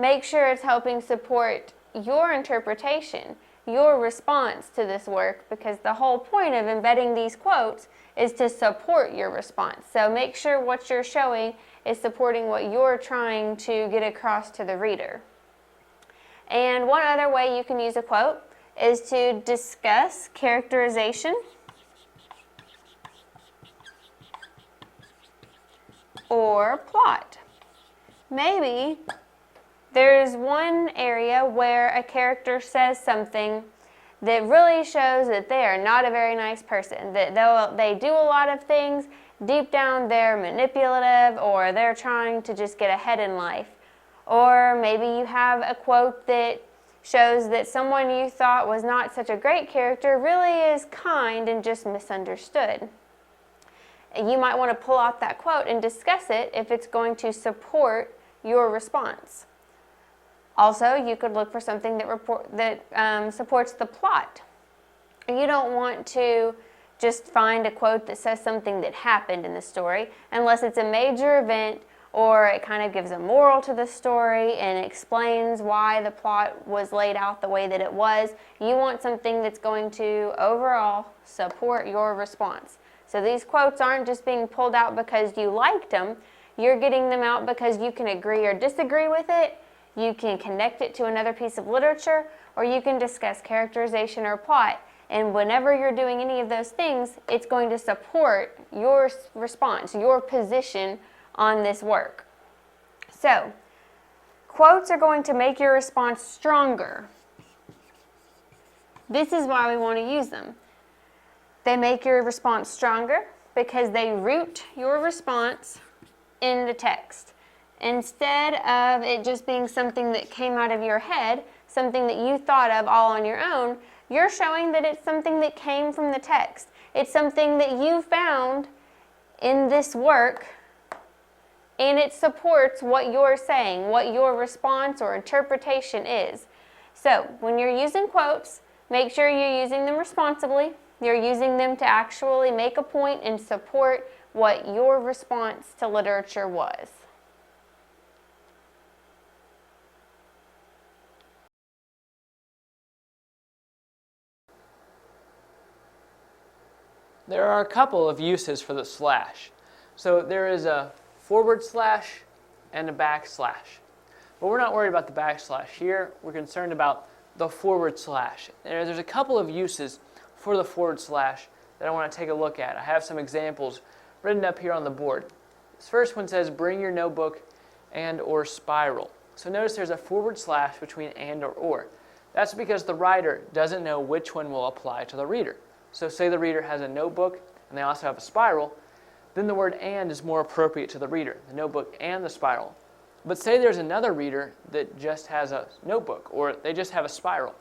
make sure it's helping support your interpretation, your response to this work, because the whole point of embedding these quotes is to support your response. So make sure what you're showing is supporting what you're trying to get across to the reader. And one other way you can use a quote is to discuss characterization or plot. Maybe there's one area where a character says something that really shows that they are not a very nice person, that though they do a lot of things, deep down they're manipulative, or they're trying to just get ahead in life. Or maybe you have a quote that shows that someone you thought was not such a great character really is kind and just misunderstood. You might want to pull out that quote and discuss it if it's going to support your response. Also, you could look for something that supports the plot. You don't want to just find a quote that says something that happened in the story, unless it's a major event or it kind of gives a moral to the story and explains why the plot was laid out the way that it was. You want something that's going to overall support your response. So these quotes aren't just being pulled out because you liked them. You're getting them out because you can agree or disagree with it. You can connect it to another piece of literature, or you can discuss characterization or plot. And whenever you're doing any of those things, it's going to support your response, your position on this work. So, quotes are going to make your response stronger. This is why we want to use them. They make your response stronger because they root your response in the text. Instead of it just being something that came out of your head, something that you thought of all on your own, you're showing that it's something that came from the text. It's something that you found in this work, and it supports what you're saying, what your response or interpretation is. So when you're using quotes, make sure you're using them responsibly. You're using them to actually make a point and support what your response to literature was. There are a couple of uses for the slash. So there is a forward slash and a backslash. But we're not worried about the backslash here. We're concerned about the forward slash. There's a couple of uses for the forward slash that I want to take a look at. I have some examples written up here on the board. This first one says, bring your notebook and or spiral. So notice there's a forward slash between and or. That's because the writer doesn't know which one will apply to the reader. So say the reader has a notebook and they also have a spiral, then the word and is more appropriate to the reader, the notebook and the spiral. But say there's another reader that just has a notebook or they just have a spiral,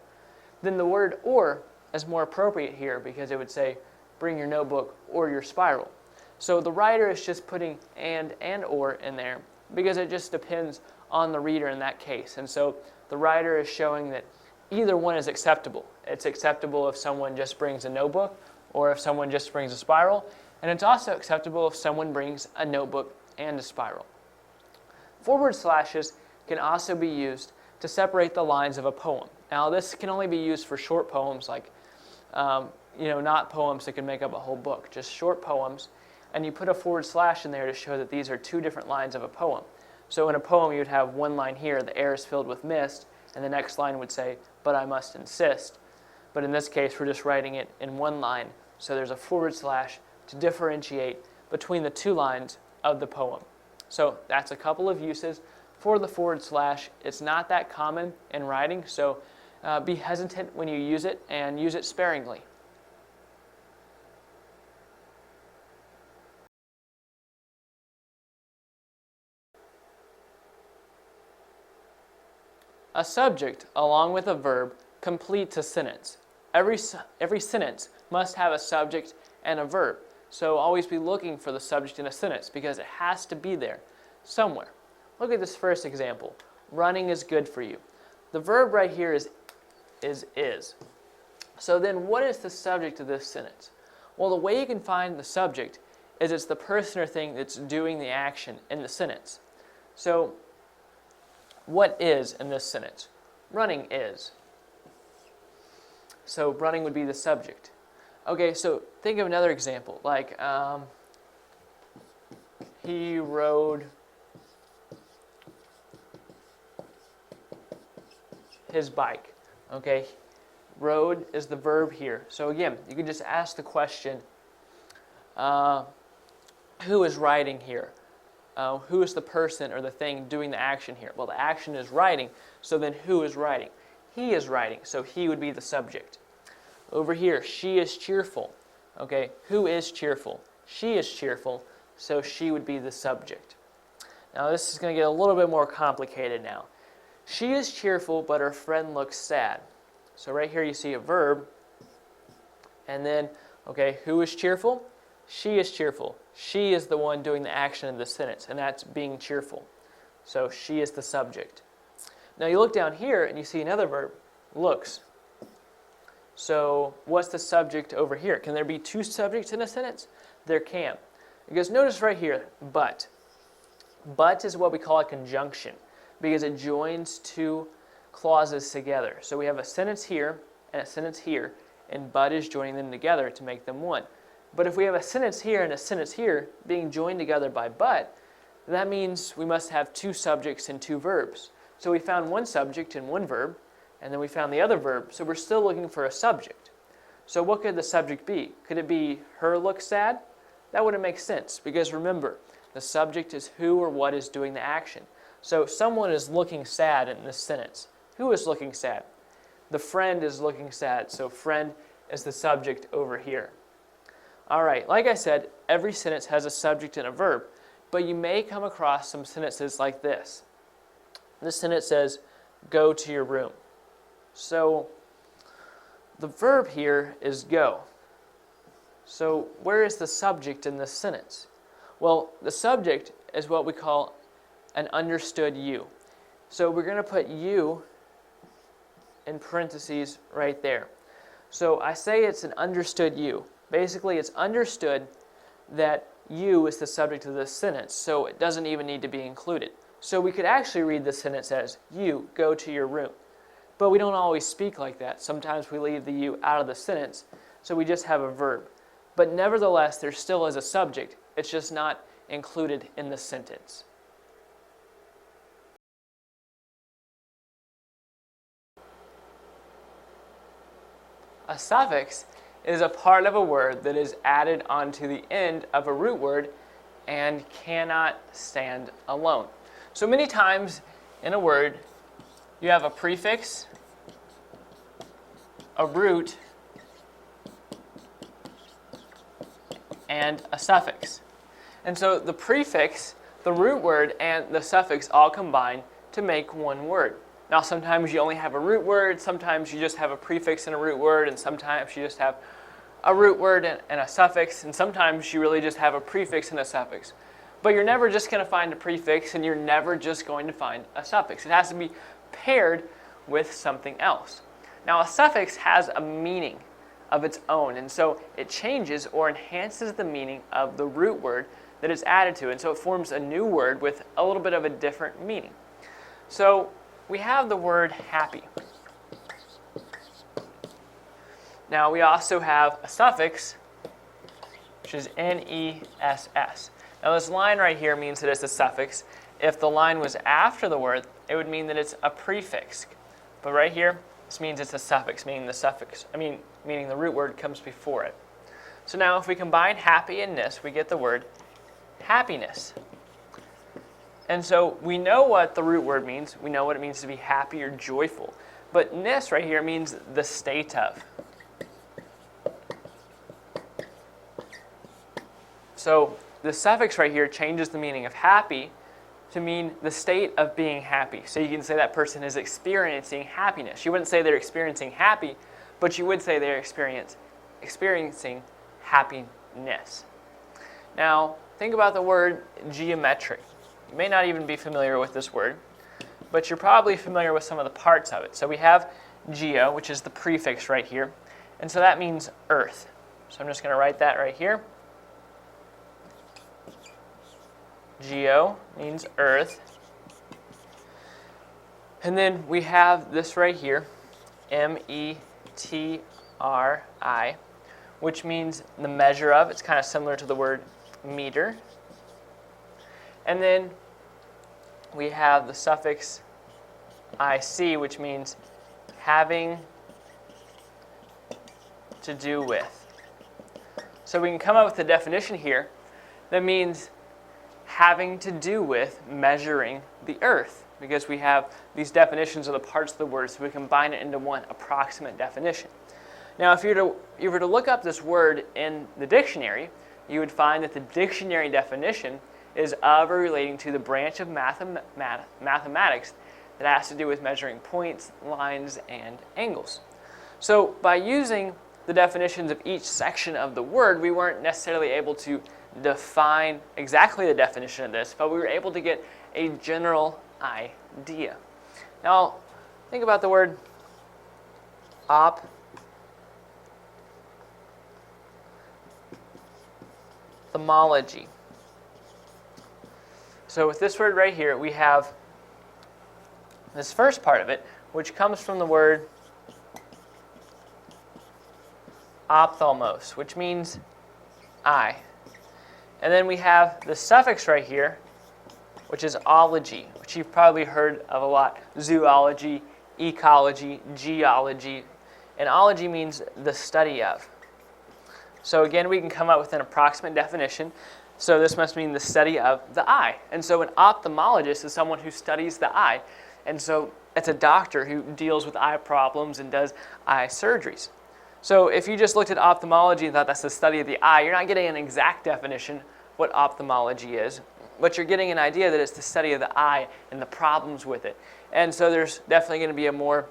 then the word or is more appropriate here because it would say bring your notebook or your spiral. So the writer is just putting and or in there because it just depends on the reader in that case. And so the writer is showing that either one is acceptable. It's acceptable if someone just brings a notebook or if someone just brings a spiral. And it's also acceptable if someone brings a notebook and a spiral. Forward slashes can also be used to separate the lines of a poem. Now this can only be used for short poems like, not poems that can make up a whole book, just short poems. And you put a forward slash in there to show that these are two different lines of a poem. So in a poem you would have one line here, the air is filled with mist, and the next line would say, but I must insist. But in this case, we're just writing it in one line. So there's a forward slash to differentiate between the two lines of the poem. So that's a couple of uses for the forward slash. It's not that common in writing, so be hesitant when you use it and use it sparingly. A subject, along with a verb, completes a sentence. Every sentence must have a subject and a verb. So always be looking for the subject in a sentence because it has to be there somewhere. Look at this first example. Running is good for you. The verb right here is. So then what is the subject of this sentence? Well, the way you can find the subject is it's the person or thing that's doing the action in the sentence. So what is in this sentence? Running is. So running would be the subject. Okay, so think of another example, like he rode his bike. Okay, rode is the verb here. So again, you can just ask the question, who is riding here? Who is the person or the thing doing the action here? Well, the action is riding, so then who is riding? He is riding, so he would be the subject. Over here, she is cheerful. Okay, who is cheerful? She is cheerful, so she would be the subject. Now this is going to get a little bit more complicated now. She is cheerful, but her friend looks sad. So right here you see a verb, and then, okay, who is cheerful? She is cheerful. She is the one doing the action in the sentence, and that's being cheerful. So she is the subject. Now you look down here and you see another verb, looks. So what's the subject over here? Can there be two subjects in a sentence? There can. Because notice right here, but. But is what we call a conjunction because it joins two clauses together. So we have a sentence here and a sentence here, and but is joining them together to make them one. But if we have a sentence here and a sentence here being joined together by but, that means we must have two subjects and two verbs. So we found one subject and one verb, and then we found the other verb, so we're still looking for a subject. So what could the subject be? Could it be her looks sad? That wouldn't make sense, because remember, the subject is who or what is doing the action. So someone is looking sad in this sentence. Who is looking sad? The friend is looking sad, so friend is the subject over here. All right, like I said, every sentence has a subject and a verb, but you may come across some sentences like this. This sentence says, go to your room. So the verb here is go. So where is the subject in this sentence? Well, the subject is what we call an understood you. So we're going to put you in parentheses right there. So I say it's an understood you. Basically, it's understood that you is the subject of this sentence, so it doesn't even need to be included. So we could actually read this sentence as, you go to your room. But we don't always speak like that. Sometimes we leave the you out of the sentence, so we just have a verb. But nevertheless, there still is a subject. It's just not included in the sentence. A suffix is a part of a word that is added onto the end of a root word and cannot stand alone. So many times in a word, you have a prefix, a root, and a suffix. And so the prefix, the root word, and the suffix all combine to make one word. Now sometimes you only have a root word, sometimes you just have a prefix and a root word, and sometimes you just have a root word and a suffix, and sometimes you really just have a prefix and a suffix. But you're never just going to find a prefix, and you're never just going to find a suffix. It has to be paired with something else. Now a suffix has a meaning of its own, and so it changes or enhances the meaning of the root word that is added to it, and so it forms a new word with a little bit of a different meaning. So we have the word happy. Now we also have a suffix, which is N-E-S-S. Now this line right here means that it's a suffix. If the line was after the word, it would mean that it's a prefix. But right here, this means it's a suffix, meaning the root word comes before it. So now if we combine happy and ness, we get the word happiness. And so we know what the root word means. We know what it means to be happy or joyful. But ness right here means the state of. So the suffix right here changes the meaning of happy to mean the state of being happy. So you can say that person is experiencing happiness. You wouldn't say they're experiencing happy, but you would say they're experiencing happiness. Now, think about the word geometric. You may not even be familiar with this word, but you're probably familiar with some of the parts of it. So we have geo, which is the prefix right here, and so that means earth. So I'm just going to write that right here. Geo means earth. And then we have this right here, metri, which means the measure of. It's kind of similar to the word meter. And then we have the suffix ic, which means having to do with. So we can come up with a definition here that means having to do with measuring the earth, because we have these definitions of the parts of the word, so we combine it into one approximate definition. Now, if you were to look up this word in the dictionary, you would find that the dictionary definition is of or relating to the branch of mathematics that has to do with measuring points, lines, and angles. So by using the definitions of each section of the word, we weren't necessarily able to define exactly the definition of this, but we were able to get a general idea. Now, think about the word ophthalmology. So with this word right here, we have this first part of it, which comes from the word ophthalmos, which means eye. And then we have the suffix right here, which is ology, which you've probably heard of a lot. Zoology, ecology, geology. And ology means the study of. So again, we can come up with an approximate definition. So this must mean the study of the eye. And so an ophthalmologist is someone who studies the eye. And so it's a doctor who deals with eye problems and does eye surgeries. So if you just looked at ophthalmology and thought that's the study of the eye, you're not getting an exact definition what ophthalmology is, but you're getting an idea that it's the study of the eye and the problems with it. And so there's definitely going to be a more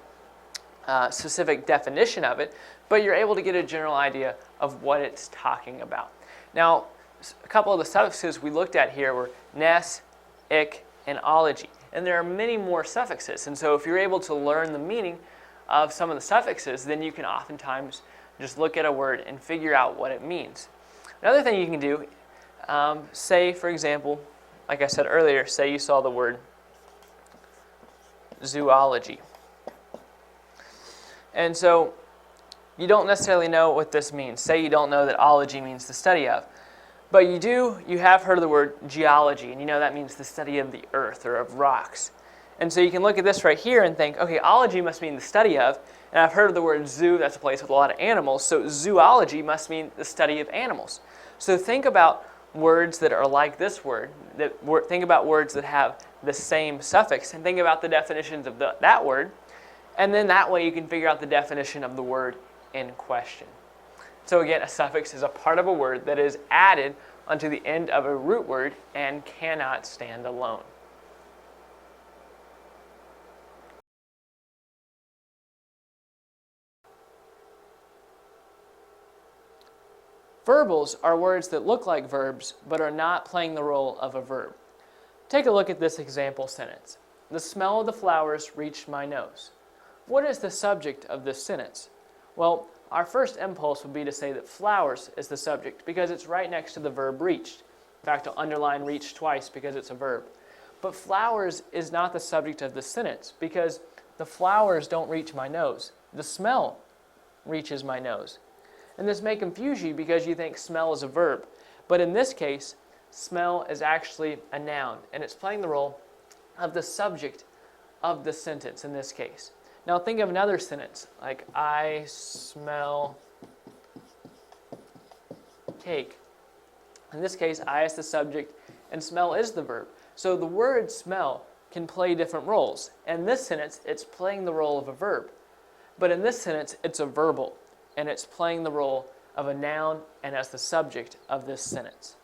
specific definition of it, but you're able to get a general idea of what it's talking about. Now, a couple of the suffixes we looked at here were ness, ick, and ology. And there are many more suffixes. And so if you're able to learn the meaning of some of the suffixes, then you can oftentimes just look at a word and figure out what it means. Another thing you can do, say, for example, like I said earlier, say you saw the word zoology. And so you don't necessarily know what this means. Say you don't know that ology means the study of. But you have heard of the word geology, and you know that means the study of the earth or of rocks. And so you can look at this right here and think, okay, ology must mean the study of, and I've heard of the word zoo, that's a place with a lot of animals, so zoology must mean the study of animals. So think about words that are like this word, think about words that have the same suffix, and think about the definitions of that word, and then that way you can figure out the definition of the word in question. So again, a suffix is a part of a word that is added onto the end of a root word and cannot stand alone. Verbals are words that look like verbs but are not playing the role of a verb. Take a look at this example sentence. The smell of the flowers reached my nose. What is the subject of this sentence? Well, our first impulse would be to say that flowers is the subject because it's right next to the verb reached. In fact, I'll underline reached twice because it's a verb. But flowers is not the subject of the sentence because the flowers don't reach my nose. The smell reaches my nose. And this may confuse you because you think smell is a verb. But in this case, smell is actually a noun, and it's playing the role of the subject of the sentence in this case. Now think of another sentence, like I smell cake. In this case, I is the subject and smell is the verb. So the word smell can play different roles. In this sentence, it's playing the role of a verb. But in this sentence, it's a verbal, and it's playing the role of a noun and as the subject of this sentence.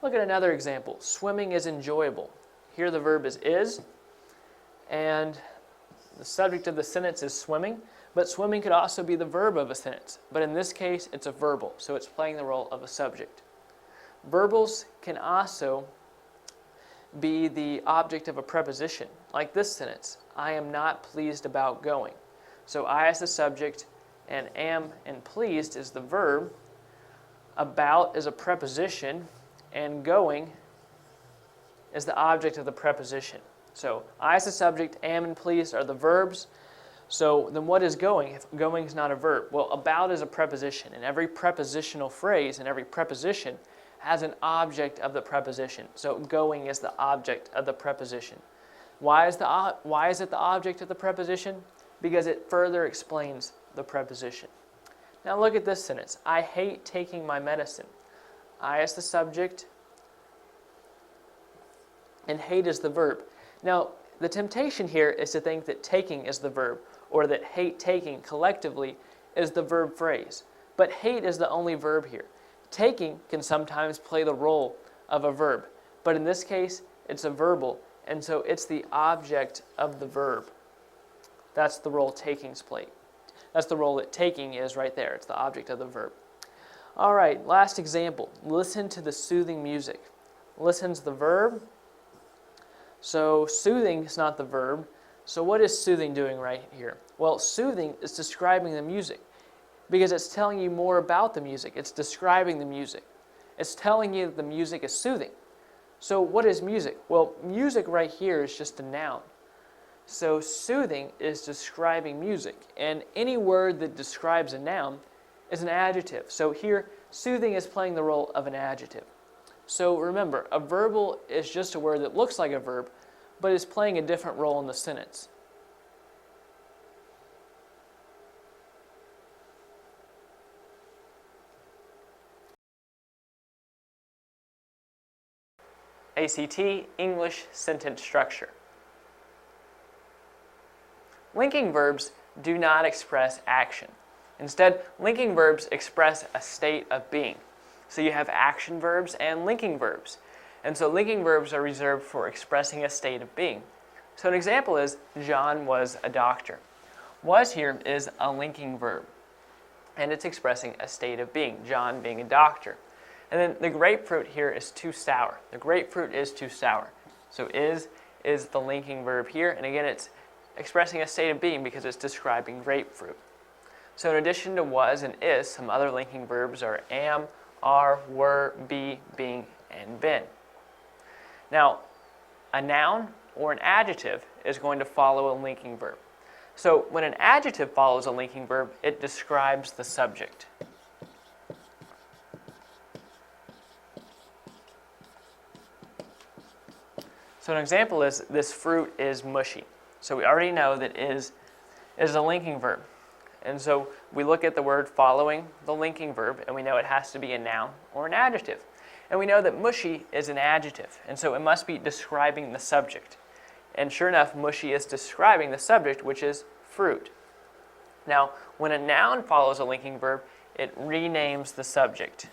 Look at another example. Swimming is enjoyable. Here the verb is, and the subject of the sentence is swimming, but swimming could also be the verb of a sentence. But in this case, it's a verbal, so it's playing the role of a subject. Verbals can also be the object of a preposition, like this sentence, I am not pleased about going. So I is the subject, and am and pleased is the verb, about is a preposition, and going is the object of the preposition. So I is the subject, am and pleased are the verbs. So then what is going if going is not a verb? Well, about is a preposition, and every prepositional phrase and every preposition has an object of the preposition. So going is the object of the preposition. Why is it the object of the preposition? Because it further explains the preposition. Now look at this sentence. I hate taking my medicine. I is the subject, and hate is the verb. Now, the temptation here is to think that taking is the verb, or that hate taking collectively is the verb phrase. But hate is the only verb here. Taking can sometimes play the role of a verb, but in this case, it's a verbal, and so it's the object of the verb. That's the role taking's play. That's the role that taking is right there. It's the object of the verb. All right, last example. Listen to the soothing music. Listen's the verb. So soothing is not the verb. So what is soothing doing right here? Well, soothing is describing the music because it's telling you more about the music. It's describing the music. It's telling you that the music is soothing. So what is music? Well, music right here is just a noun. So soothing is describing music, and any word that describes a noun is an adjective. So here, soothing is playing the role of an adjective. So remember, a verbal is just a word that looks like a verb, but is playing a different role in the sentence. ACT, English sentence structure. Linking verbs do not express action. Instead, linking verbs express a state of being. So you have action verbs and linking verbs. And so linking verbs are reserved for expressing a state of being. So an example is, John was a doctor. Was here is a linking verb, and it's expressing a state of being, John being a doctor. And then the grapefruit here is too sour. The grapefruit is too sour. So is the linking verb here, and again it's expressing a state of being because it's describing grapefruit. So in addition to was and is, some other linking verbs are am, are, were, be, being, and been. Now, a noun or an adjective is going to follow a linking verb. So when an adjective follows a linking verb, it describes the subject. So an example is, this fruit is mushy. So we already know that is a linking verb. And so we look at the word following the linking verb, and we know it has to be a noun or an adjective. And we know that mushy is an adjective, and so it must be describing the subject. And sure enough, mushy is describing the subject, which is fruit. Now, when a noun follows a linking verb, it renames the subject.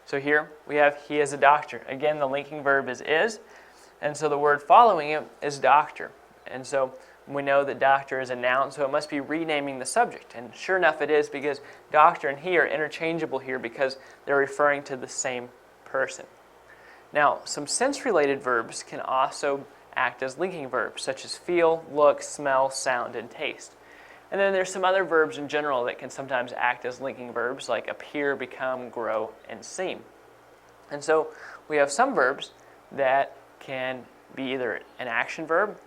So here we have he is a doctor. Again, the linking verb is, and so the word following it is doctor. And so we know that doctor is a noun, so it must be renaming the subject. And sure enough it is, because doctor and he are interchangeable here because they're referring to the same person. Now, some sense-related verbs can also act as linking verbs, such as feel, look, smell, sound, and taste. And then there's some other verbs in general that can sometimes act as linking verbs, like appear, become, grow, and seem. And so we have some verbs that can be either an action verb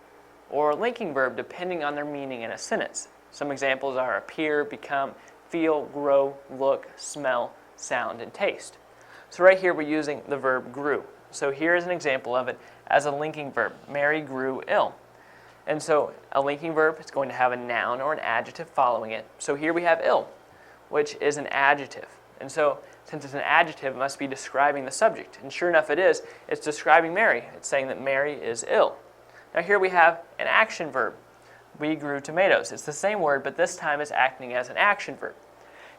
or a linking verb, depending on their meaning in a sentence. Some examples are appear, become, feel, grow, look, smell, sound, and taste. So right here we're using the verb grew. So here is an example of it as a linking verb. Mary grew ill. And so a linking verb is going to have a noun or an adjective following it. So here we have ill, which is an adjective. And so since it's an adjective, it must be describing the subject. And sure enough it is. It's describing Mary. It's saying that Mary is ill. Now here we have an action verb. We grew tomatoes. It's the same word, but this time it's acting as an action verb.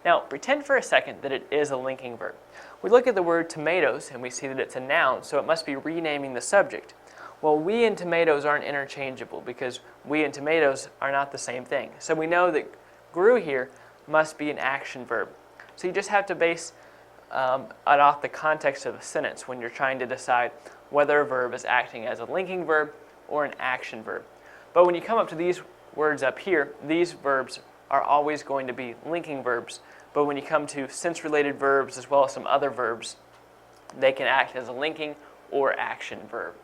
Now pretend for a second that it is a linking verb. We look at the word tomatoes and we see that it's a noun, so it must be renaming the subject. Well, we and tomatoes aren't interchangeable because we and tomatoes are not the same thing. So we know that grew here must be an action verb. So you just have to base it off the context of a sentence when you're trying to decide whether a verb is acting as a linking verb or an action verb. But when you come up to these words up here, these verbs are always going to be linking verbs But when you come to sense-related verbs as well as some other verbs, they can act as a linking or action verb.